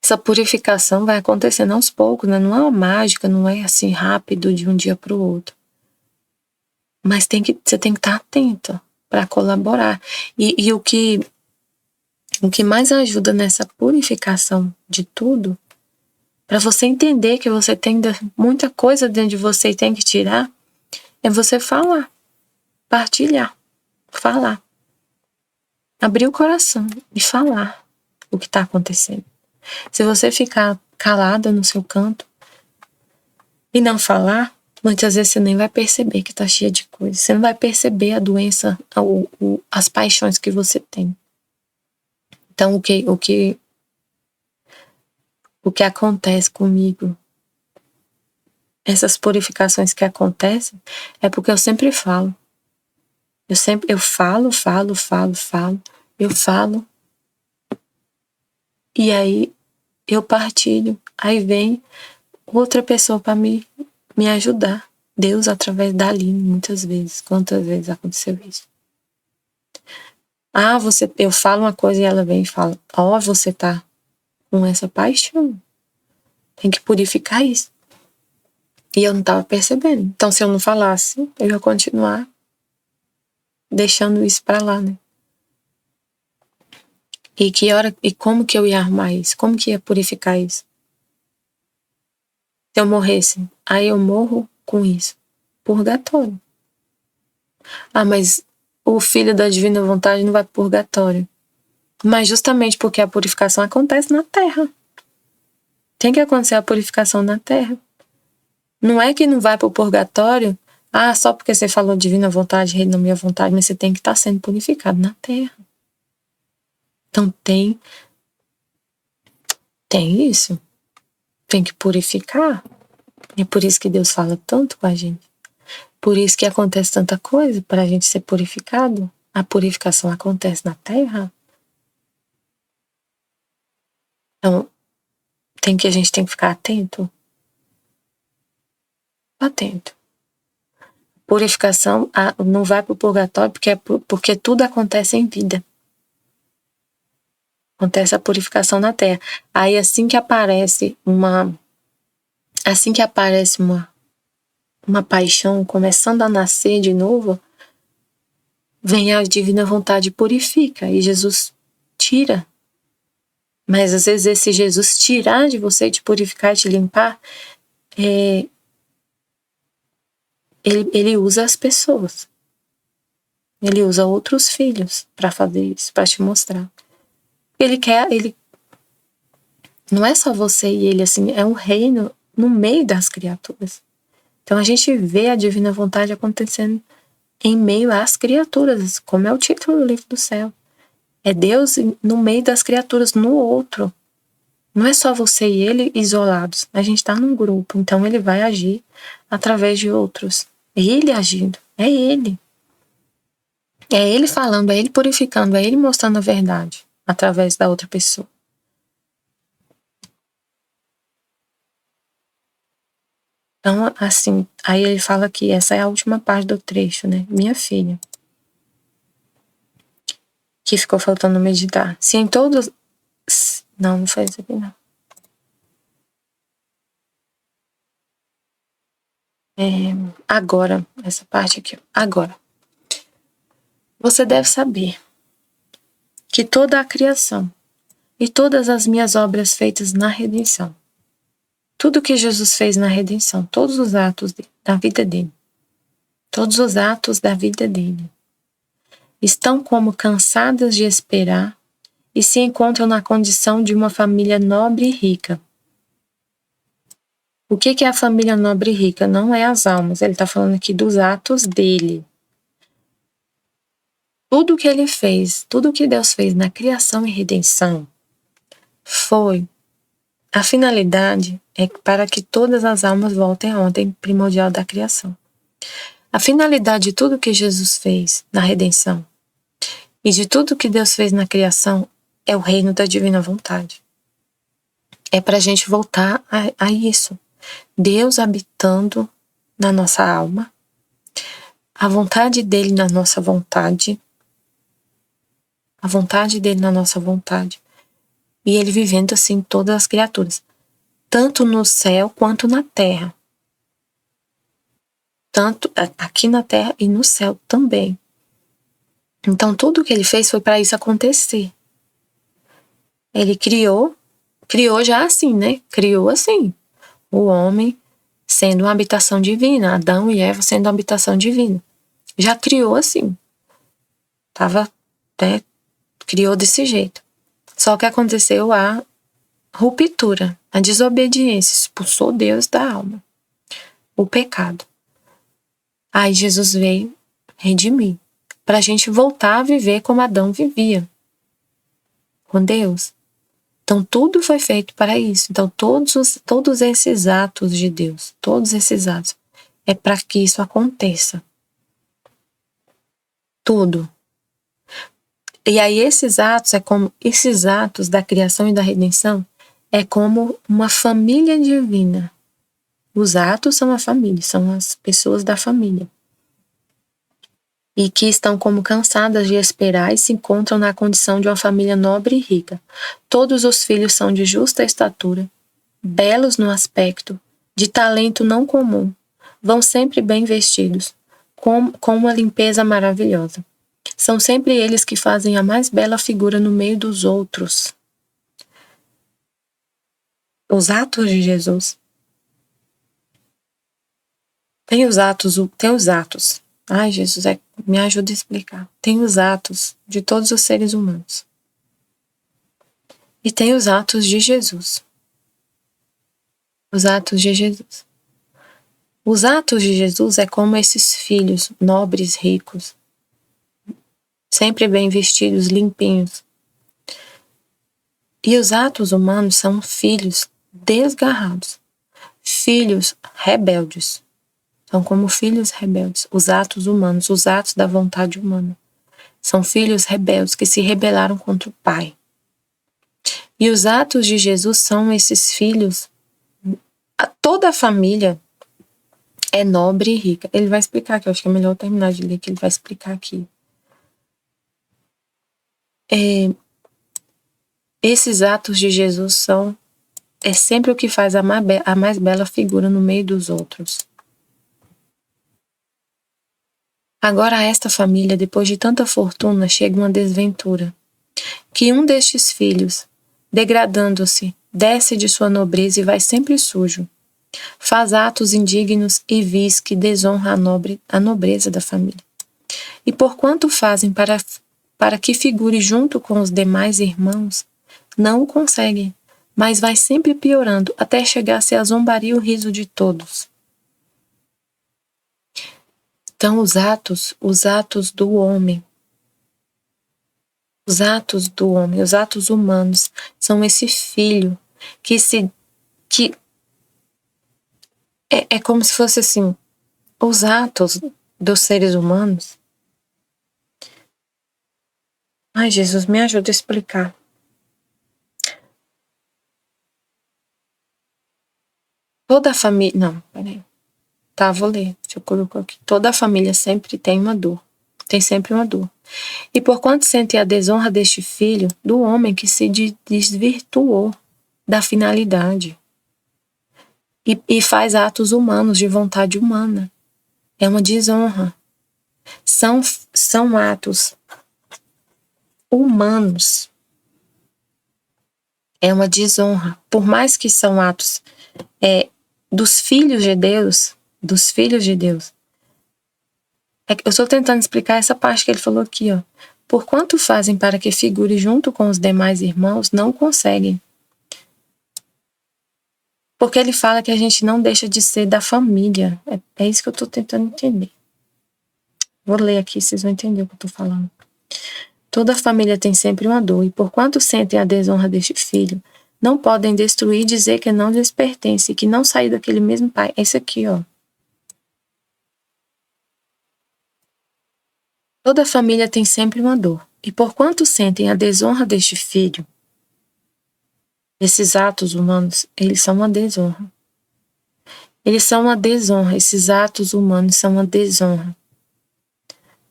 essa purificação vai acontecendo aos poucos, né? Não é uma mágica, não é assim rápido de um dia para o outro. Mas você tem que estar atento para colaborar. E o que mais ajuda nessa purificação de tudo, para você entender que você tem muita coisa dentro de você e tem que tirar, é você falar, partilhar, falar. Abrir o coração e falar o que está acontecendo. Se você ficar calada no seu canto e não falar, muitas vezes você nem vai perceber que está cheia de coisas. Você não vai perceber a doença, as paixões que você tem. Então, o que acontece comigo, essas purificações que acontecem, é porque eu sempre falo. Eu falo. E aí eu partilho. Aí vem outra pessoa para me ajudar. Deus através da Aline, muitas vezes. Quantas vezes aconteceu isso? Eu falo uma coisa e ela vem e fala, você tá com essa paixão. Tem que purificar isso. E eu não tava percebendo. Então, se eu não falasse, eu ia continuar deixando isso pra lá, né? E como que eu ia arrumar isso? Como que ia purificar isso? Se eu morresse, aí eu morro com isso. Purgatório. Mas o filho da divina vontade não vai pro purgatório. Mas justamente porque a purificação acontece na terra. Tem que acontecer a purificação na terra. Não é que não vai pro purgatório, só porque você falou divina vontade, reino na minha vontade, mas você tem que estar sendo purificado na terra. Então tem isso. Tem que purificar. É por isso que Deus fala tanto com a gente. Por isso que acontece tanta coisa para a gente ser purificado. A purificação acontece na terra. Então, a gente tem que ficar atento. Atento. Purificação não vai para o purgatório porque tudo acontece em vida. Acontece a purificação na terra. Aí assim que aparece uma paixão começando a nascer de novo, vem a divina vontade e purifica. E Jesus tira Mas às vezes esse Jesus tirar de você, te purificar, te limpar, ele usa as pessoas. Ele usa outros filhos para fazer isso, para te mostrar. Ele não é só você e ele, assim, é um reino no meio das criaturas. Então a gente vê a divina vontade acontecendo em meio às criaturas, como é o título do livro do céu. É Deus no meio das criaturas, no outro. Não é só você e ele isolados. A gente está num grupo, então ele vai agir através de outros. É ele agindo, é ele. É ele falando, é ele purificando, é ele mostrando a verdade através da outra pessoa. Então, assim, aí ele fala que essa é a última parte do trecho, né? Minha filha, que ficou faltando meditar. Se em todos... Não foi isso aqui, não. Agora, essa parte aqui, agora. Você deve saber que toda a criação e todas as minhas obras feitas na redenção, tudo que Jesus fez na redenção, todos os atos da vida dele, todos os atos da vida dele, estão como cansadas de esperar e se encontram na condição de uma família nobre e rica. O que é a família nobre e rica? Não é as almas, ele está falando aqui dos atos dele. Tudo que ele fez, tudo que Deus fez na criação e redenção, a finalidade é para que todas as almas voltem à ordem primordial da criação. A finalidade de tudo que Jesus fez na redenção e de tudo que Deus fez na criação é o reino da divina vontade. É para a gente voltar a isso. Deus habitando na nossa alma, a vontade dele na nossa vontade, a vontade dele na nossa vontade, e ele vivendo assim todas as criaturas, tanto no céu quanto na terra. Tanto aqui na terra e no céu também. Então tudo que ele fez foi para isso acontecer. Ele criou já assim, né? Criou assim. O homem sendo uma habitação divina, Adão e Eva sendo uma habitação divina. Já criou assim. Criou desse jeito. Só que aconteceu a ruptura, a desobediência, expulsou Deus da alma. O pecado. Aí Jesus veio redimir, para a gente voltar a viver como Adão vivia, com Deus. Então tudo foi feito para isso. Então todos esses atos de Deus, todos esses atos, é para que isso aconteça. Tudo. E aí esses atos da criação e da redenção é como uma família divina. Os atos são a família, são as pessoas da família. E que estão como cansadas de esperar e se encontram na condição de uma família nobre e rica. Todos os filhos são de justa estatura, belos no aspecto, de talento não comum, vão sempre bem vestidos, com uma limpeza maravilhosa. São sempre eles que fazem a mais bela figura no meio dos outros. Os atos de Jesus. Tem os atos. Ai, Jesus, me ajuda a explicar. Tem os atos de todos os seres humanos. E tem os atos de Jesus. Os atos de Jesus. Os atos de Jesus é como esses filhos nobres, ricos, sempre bem vestidos, limpinhos. E os atos humanos são filhos desgarrados, filhos rebeldes. São como filhos rebeldes, os atos humanos, os atos da vontade humana. São filhos rebeldes que se rebelaram contra o Pai. E os atos de Jesus são esses filhos, toda a família é nobre e rica. Ele vai explicar aqui, eu acho que é melhor terminar de ler, que ele vai explicar aqui. Esses atos de Jesus é sempre o que faz a mais bela figura no meio dos outros. Agora a esta família, depois de tanta fortuna, chega uma desventura. Que um destes filhos, degradando-se, desce de sua nobreza e vai sempre sujo. Faz atos indignos e vis que desonra a nobreza da família. E porquanto fazem para que figure junto com os demais irmãos, não o conseguem, mas vai sempre piorando até chegar-se a zombaria e o riso de todos. Então os atos do homem, os atos humanos, são esse filho que é como se fosse assim, os atos dos seres humanos. Ai, Jesus, me ajuda a explicar. Toda a família... Não, peraí. Tá, vou ler. Deixa eu colocar aqui. Toda a família sempre tem uma dor. Tem sempre uma dor. E porquanto sente a desonra deste filho, do homem que se desvirtuou da finalidade e faz atos humanos de vontade humana. É uma desonra. São atos humanos. É uma desonra. Por mais que são atos dos filhos de Deus, eu estou tentando explicar essa parte que ele falou aqui, ó. Porquanto fazem para que figure junto com os demais irmãos, não conseguem. Porque ele fala que a gente não deixa de ser da família. É isso que eu estou tentando entender. Vou ler aqui, vocês vão entender o que eu estou falando. Toda família tem sempre uma dor, e porquanto sentem a desonra deste filho, não podem destruir e dizer que não lhes pertence, que não saiu daquele mesmo pai. É isso aqui, ó. Toda família tem sempre uma dor, e porquanto sentem a desonra deste filho, esses atos humanos, eles são uma desonra. Eles são uma desonra, esses atos humanos são uma desonra.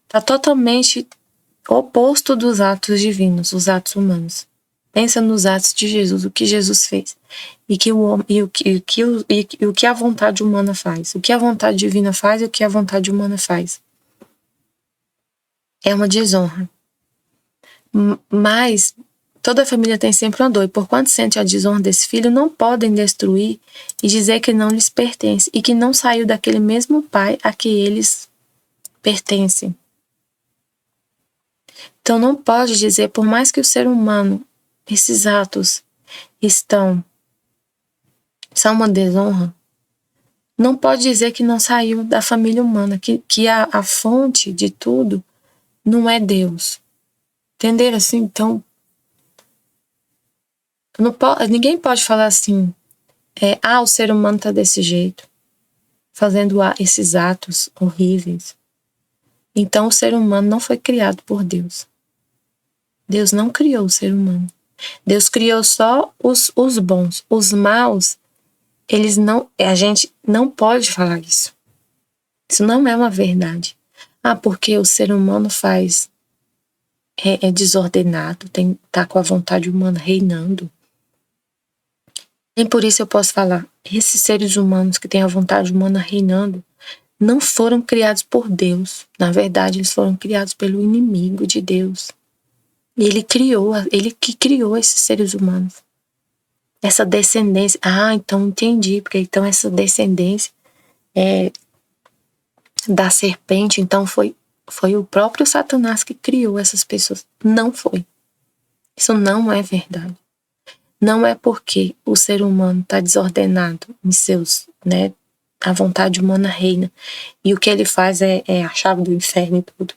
Está totalmente oposto dos atos divinos, os atos humanos. Pensa nos atos de Jesus, o que Jesus fez. E o que a vontade humana faz. O que a vontade divina faz e o que a vontade humana faz. É uma desonra. Mas toda família tem sempre uma dor, e porquanto sente a desonra desse filho, não podem destruir e dizer que não lhes pertence, e que não saiu daquele mesmo pai a que eles pertencem. Então não pode dizer, por mais que o ser humano, esses atos são uma desonra, não pode dizer que não saiu da família humana, que a fonte de tudo não é Deus. Entenderam assim? Então, ninguém pode falar assim, o ser humano está desse jeito, fazendo esses atos horríveis. Então, o ser humano não foi criado por Deus. Deus não criou o ser humano. Deus criou só os bons. Os maus, a gente não pode falar isso. Isso não é uma verdade. Porque o ser humano é desordenado, tá com a vontade humana reinando. Nem por isso eu posso falar, esses seres humanos que têm a vontade humana reinando, não foram criados por Deus. Na verdade, eles foram criados pelo inimigo de Deus. E ele que criou esses seres humanos. Essa descendência. Então entendi, porque então essa descendência da serpente, então foi o próprio Satanás que criou essas pessoas. Não foi. Isso não é verdade. Não é porque o ser humano está desordenado em seus, a vontade humana reina. E o que ele faz é a chave do inferno e tudo.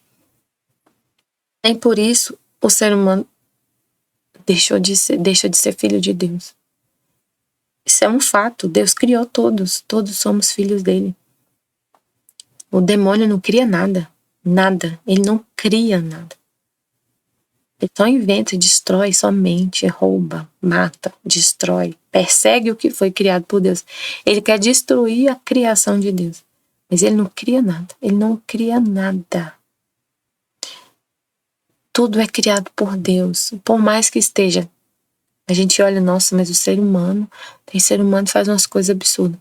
Nem por isso o ser humano deixa de ser filho de Deus. Isso é um fato. Deus criou todos. Todos somos filhos dele. O demônio não cria nada. Nada. Ele não cria nada. Ele só inventa, destrói, somente rouba, mata, destrói, persegue o que foi criado por Deus. Ele quer destruir a criação de Deus. Mas ele não cria nada. Ele não cria nada. Tudo é criado por Deus. Por mais que esteja. A gente olha, nossa, mas o ser humano, tem ser humano que faz umas coisas absurdas.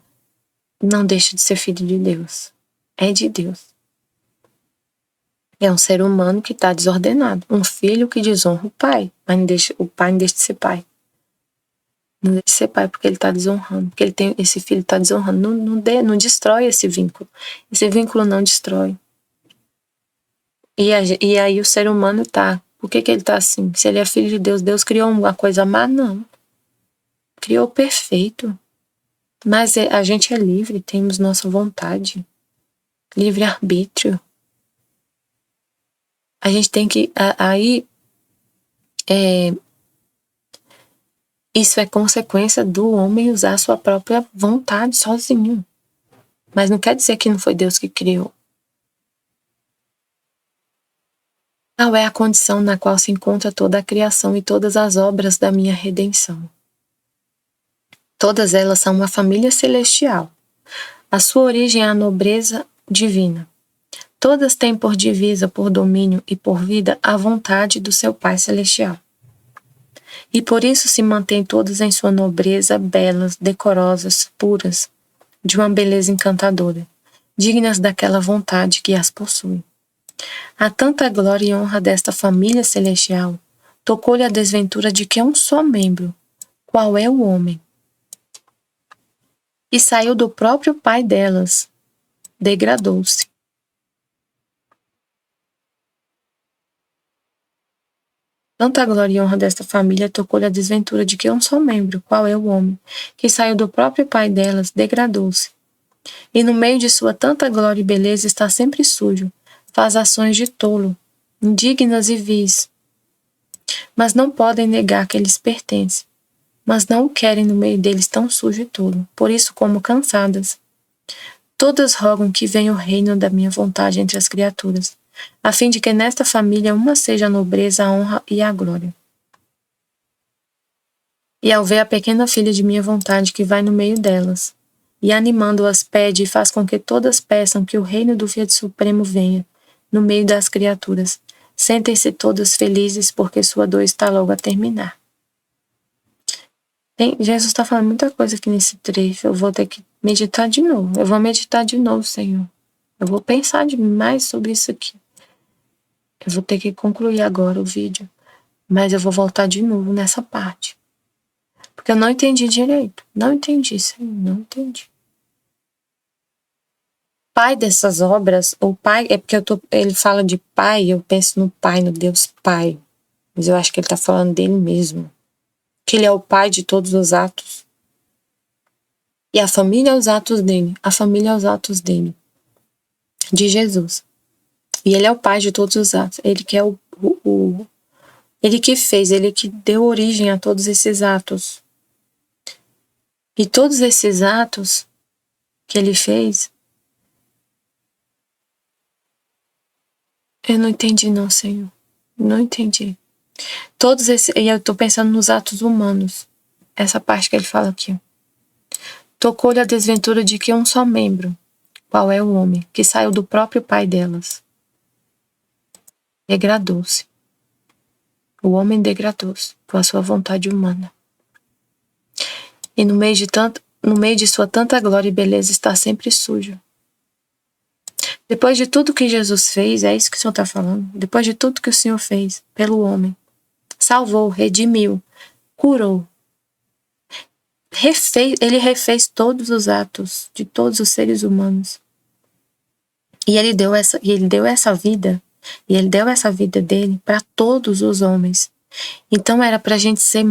Não deixa de ser filho de Deus. É de Deus. É um ser humano que está desordenado. Um filho que desonra o pai, mas o pai não deixa de ser pai. Não deixe de ser pai porque ele está desonrando. Porque esse filho está desonrando. Não destrói esse vínculo. Esse vínculo não destrói. E aí o ser humano tá. Por que ele tá assim? Se ele é filho de Deus, Deus criou uma coisa má? Não. Criou perfeito. Mas a gente é livre, temos nossa vontade. Livre-arbítrio. A gente tem que... Isso é consequência do homem usar sua própria vontade sozinho. Mas não quer dizer que não foi Deus que criou. Qual é a condição na qual se encontra toda a criação e todas as obras da minha redenção? Todas elas são uma família celestial. A sua origem é a nobreza divina. Todas têm por divisa, por domínio e por vida a vontade do seu Pai Celestial. E por isso se mantêm todas em sua nobreza, belas, decorosas, puras, de uma beleza encantadora, dignas daquela vontade que as possui. A tanta glória e honra desta família celestial, tocou-lhe a desventura de que é um só membro, qual é o homem, e saiu do próprio pai delas, degradou-se. Tanta glória e honra desta família tocou-lhe a desventura de que é um só membro, qual é o homem, que saiu do próprio pai delas, degradou-se. E no meio de sua tanta glória e beleza está sempre sujo, faz ações de tolo, indignas e vis. Mas não podem negar que lhes pertence, mas não o querem no meio deles tão sujo e tolo, por isso como cansadas. Todas rogam que venha o reino da minha vontade entre as criaturas, a fim de que nesta família uma seja a nobreza, a honra e a glória. E ao ver a pequena filha de minha vontade que vai no meio delas, e animando-as pede e faz com que todas peçam que o reino do Fiat Supremo venha, no meio das criaturas, sentem-se todas felizes porque sua dor está logo a terminar. Jesus está falando muita coisa aqui nesse trecho, eu vou ter que meditar de novo, eu vou meditar de novo, Senhor. Eu vou pensar demais sobre isso aqui. Eu vou ter que concluir agora o vídeo, mas eu vou voltar de novo nessa parte. Porque eu não entendi direito. Não entendi, Senhor, não entendi. Pai dessas obras, ou pai, é porque ele fala de pai, eu penso no pai, no Deus Pai. Mas eu acho que ele está falando dele mesmo. Que ele é o pai de todos os atos. E a família é os atos dele. A família é os atos dele. De Jesus. E ele é o pai de todos os atos. Ele que é ele que fez, ele que deu origem a todos esses atos. E todos esses atos que ele fez, eu não entendi não, Senhor. Não entendi. Todos esses, e eu tô pensando nos atos humanos. Essa parte que ele fala aqui. Tocou-lhe a desventura de que um só membro, qual é o homem, que saiu do próprio pai delas. Degradou-se. O homem degradou-se com a sua vontade humana. E no meio de sua tanta glória e beleza está sempre sujo. Depois de tudo que Jesus fez, é isso que o Senhor está falando, depois de tudo que o Senhor fez pelo homem, salvou, redimiu, curou, ele refez todos os atos de todos os seres humanos. E ele deu essa vida, e ele deu essa vida dele para todos os homens. Então era pra gente ser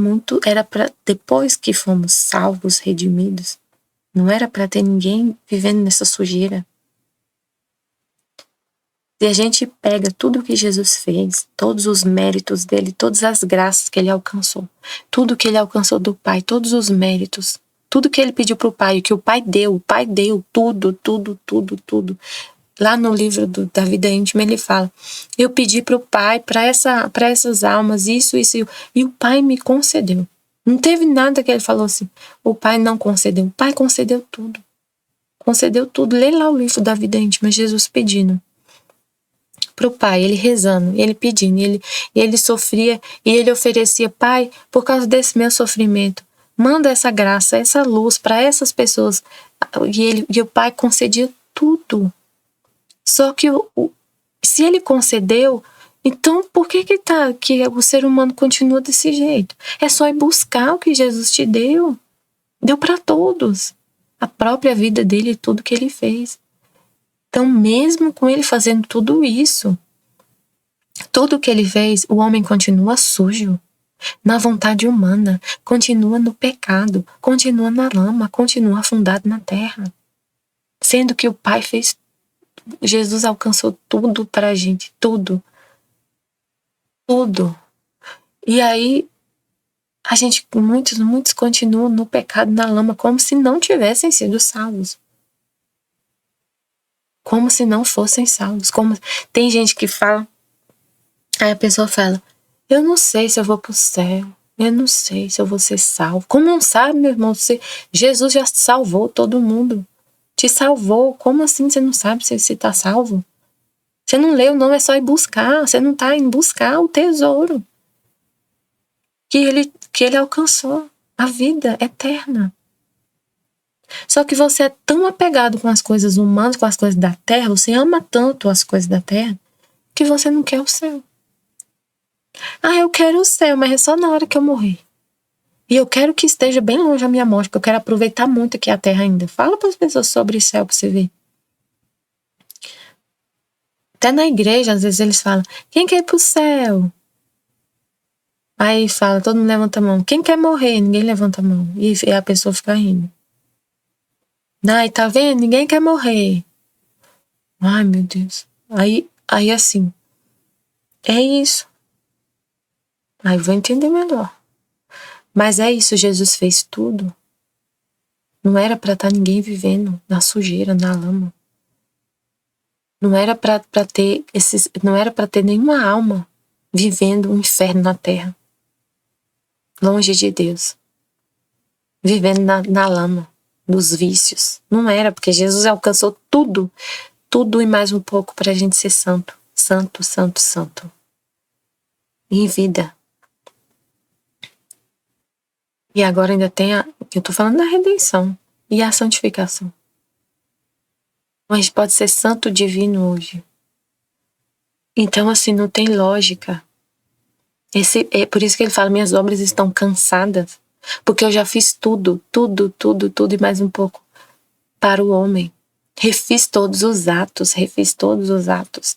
era para depois que fomos salvos, redimidos, não era para ter ninguém vivendo nessa sujeira. Se a gente pega tudo que Jesus fez, todos os méritos dele, todas as graças que ele alcançou, tudo que ele alcançou do Pai, todos os méritos, tudo que ele pediu pro Pai, o que o Pai deu tudo. Lá no livro da vida íntima ele fala, eu pedi pro Pai, para essas almas, isso, e o Pai me concedeu. Não teve nada que ele falou assim, o Pai não concedeu, o Pai concedeu tudo. Concedeu tudo. Lê lá o livro da vida íntima, Jesus pedindo pro Pai, ele rezando, ele pedindo, ele sofria e ele oferecia, Pai, por causa desse meu sofrimento, manda essa graça, essa luz para essas pessoas. E o Pai concedia tudo. Só que se ele concedeu, Então, por que que o ser humano continua desse jeito? É só ir buscar o que Jesus te deu. Deu para todos. A própria vida dele e tudo que ele fez. Então, mesmo com ele fazendo tudo isso, tudo que ele fez, o homem continua sujo, na vontade humana, continua no pecado, continua na lama, continua afundado na terra. Sendo que o Pai fez, Jesus alcançou tudo pra gente, tudo. Tudo. E aí, muitos continuam no pecado, na lama, como se não tivessem sido salvos. Como se não fossem salvos. Tem gente que fala, aí a pessoa fala, eu não sei se eu vou pro céu, eu não sei se eu vou ser salvo. Como não sabe, meu irmão? Jesus já salvou todo mundo. Te salvou. Como assim você não sabe se tá salvo? Você não leu, não, é só ir buscar. Você não tá indo buscar o tesouro que ele alcançou, a vida eterna. Só que você é tão apegado com as coisas humanas, com as coisas da terra, você ama tanto as coisas da terra, que você não quer o céu. Ah, eu quero o céu, mas é só na hora que eu morrer. E eu quero que esteja bem longe a minha morte, porque eu quero aproveitar muito aqui a terra ainda. Fala para as pessoas sobre o céu pra você ver. Até na igreja, às vezes eles falam, quem quer ir pro céu? Aí fala, todo mundo levanta a mão. Quem quer morrer? Ninguém levanta a mão. E a pessoa fica rindo. Ai, tá vendo? Ninguém quer morrer. Ai, meu Deus. Aí assim, é isso. Aí eu vou entender melhor. Mas é isso, Jesus fez tudo. Não era pra estar ninguém vivendo na sujeira, na lama. Não era pra ter não era pra ter nenhuma alma vivendo um inferno na terra. Longe de Deus. Vivendo na lama, nos vícios. Não era, porque Jesus alcançou tudo e mais um pouco pra gente ser santo. Santo, santo, santo. Em vida. E agora ainda tem eu tô falando da redenção e a santificação. Mas a gente pode ser santo divino hoje. Então, assim, não tem lógica. É por isso que ele fala, minhas obras estão cansadas. Porque eu já fiz tudo e mais um pouco para o homem. Refiz todos os atos.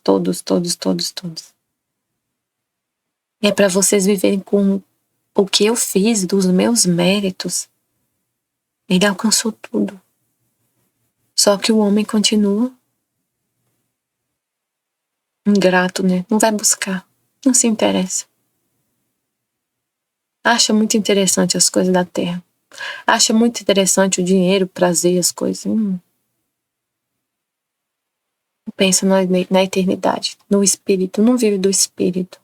Todos. É para vocês viverem com o que eu fiz, dos meus méritos. Ele alcançou tudo. Só que o homem continua ingrato, né? Não vai buscar, não se interessa. Acha muito interessante as coisas da terra. Acha muito interessante o dinheiro, o prazer, as coisas. Não pensa na eternidade, no espírito, não vive do espírito.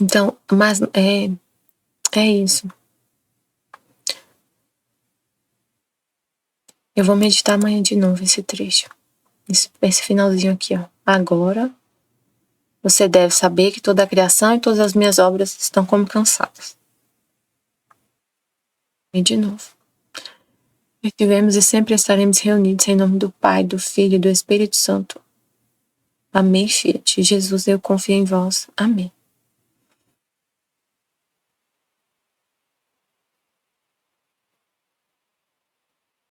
Então, mas é isso. Eu vou meditar amanhã de novo esse trecho. Esse finalzinho aqui, ó. Agora, você deve saber que toda a criação e todas as minhas obras estão como cansadas. E de novo. Estivemos e sempre estaremos reunidos em nome do Pai, do Filho e do Espírito Santo. Amém, Fiat. Jesus, eu confio em vós. Amém.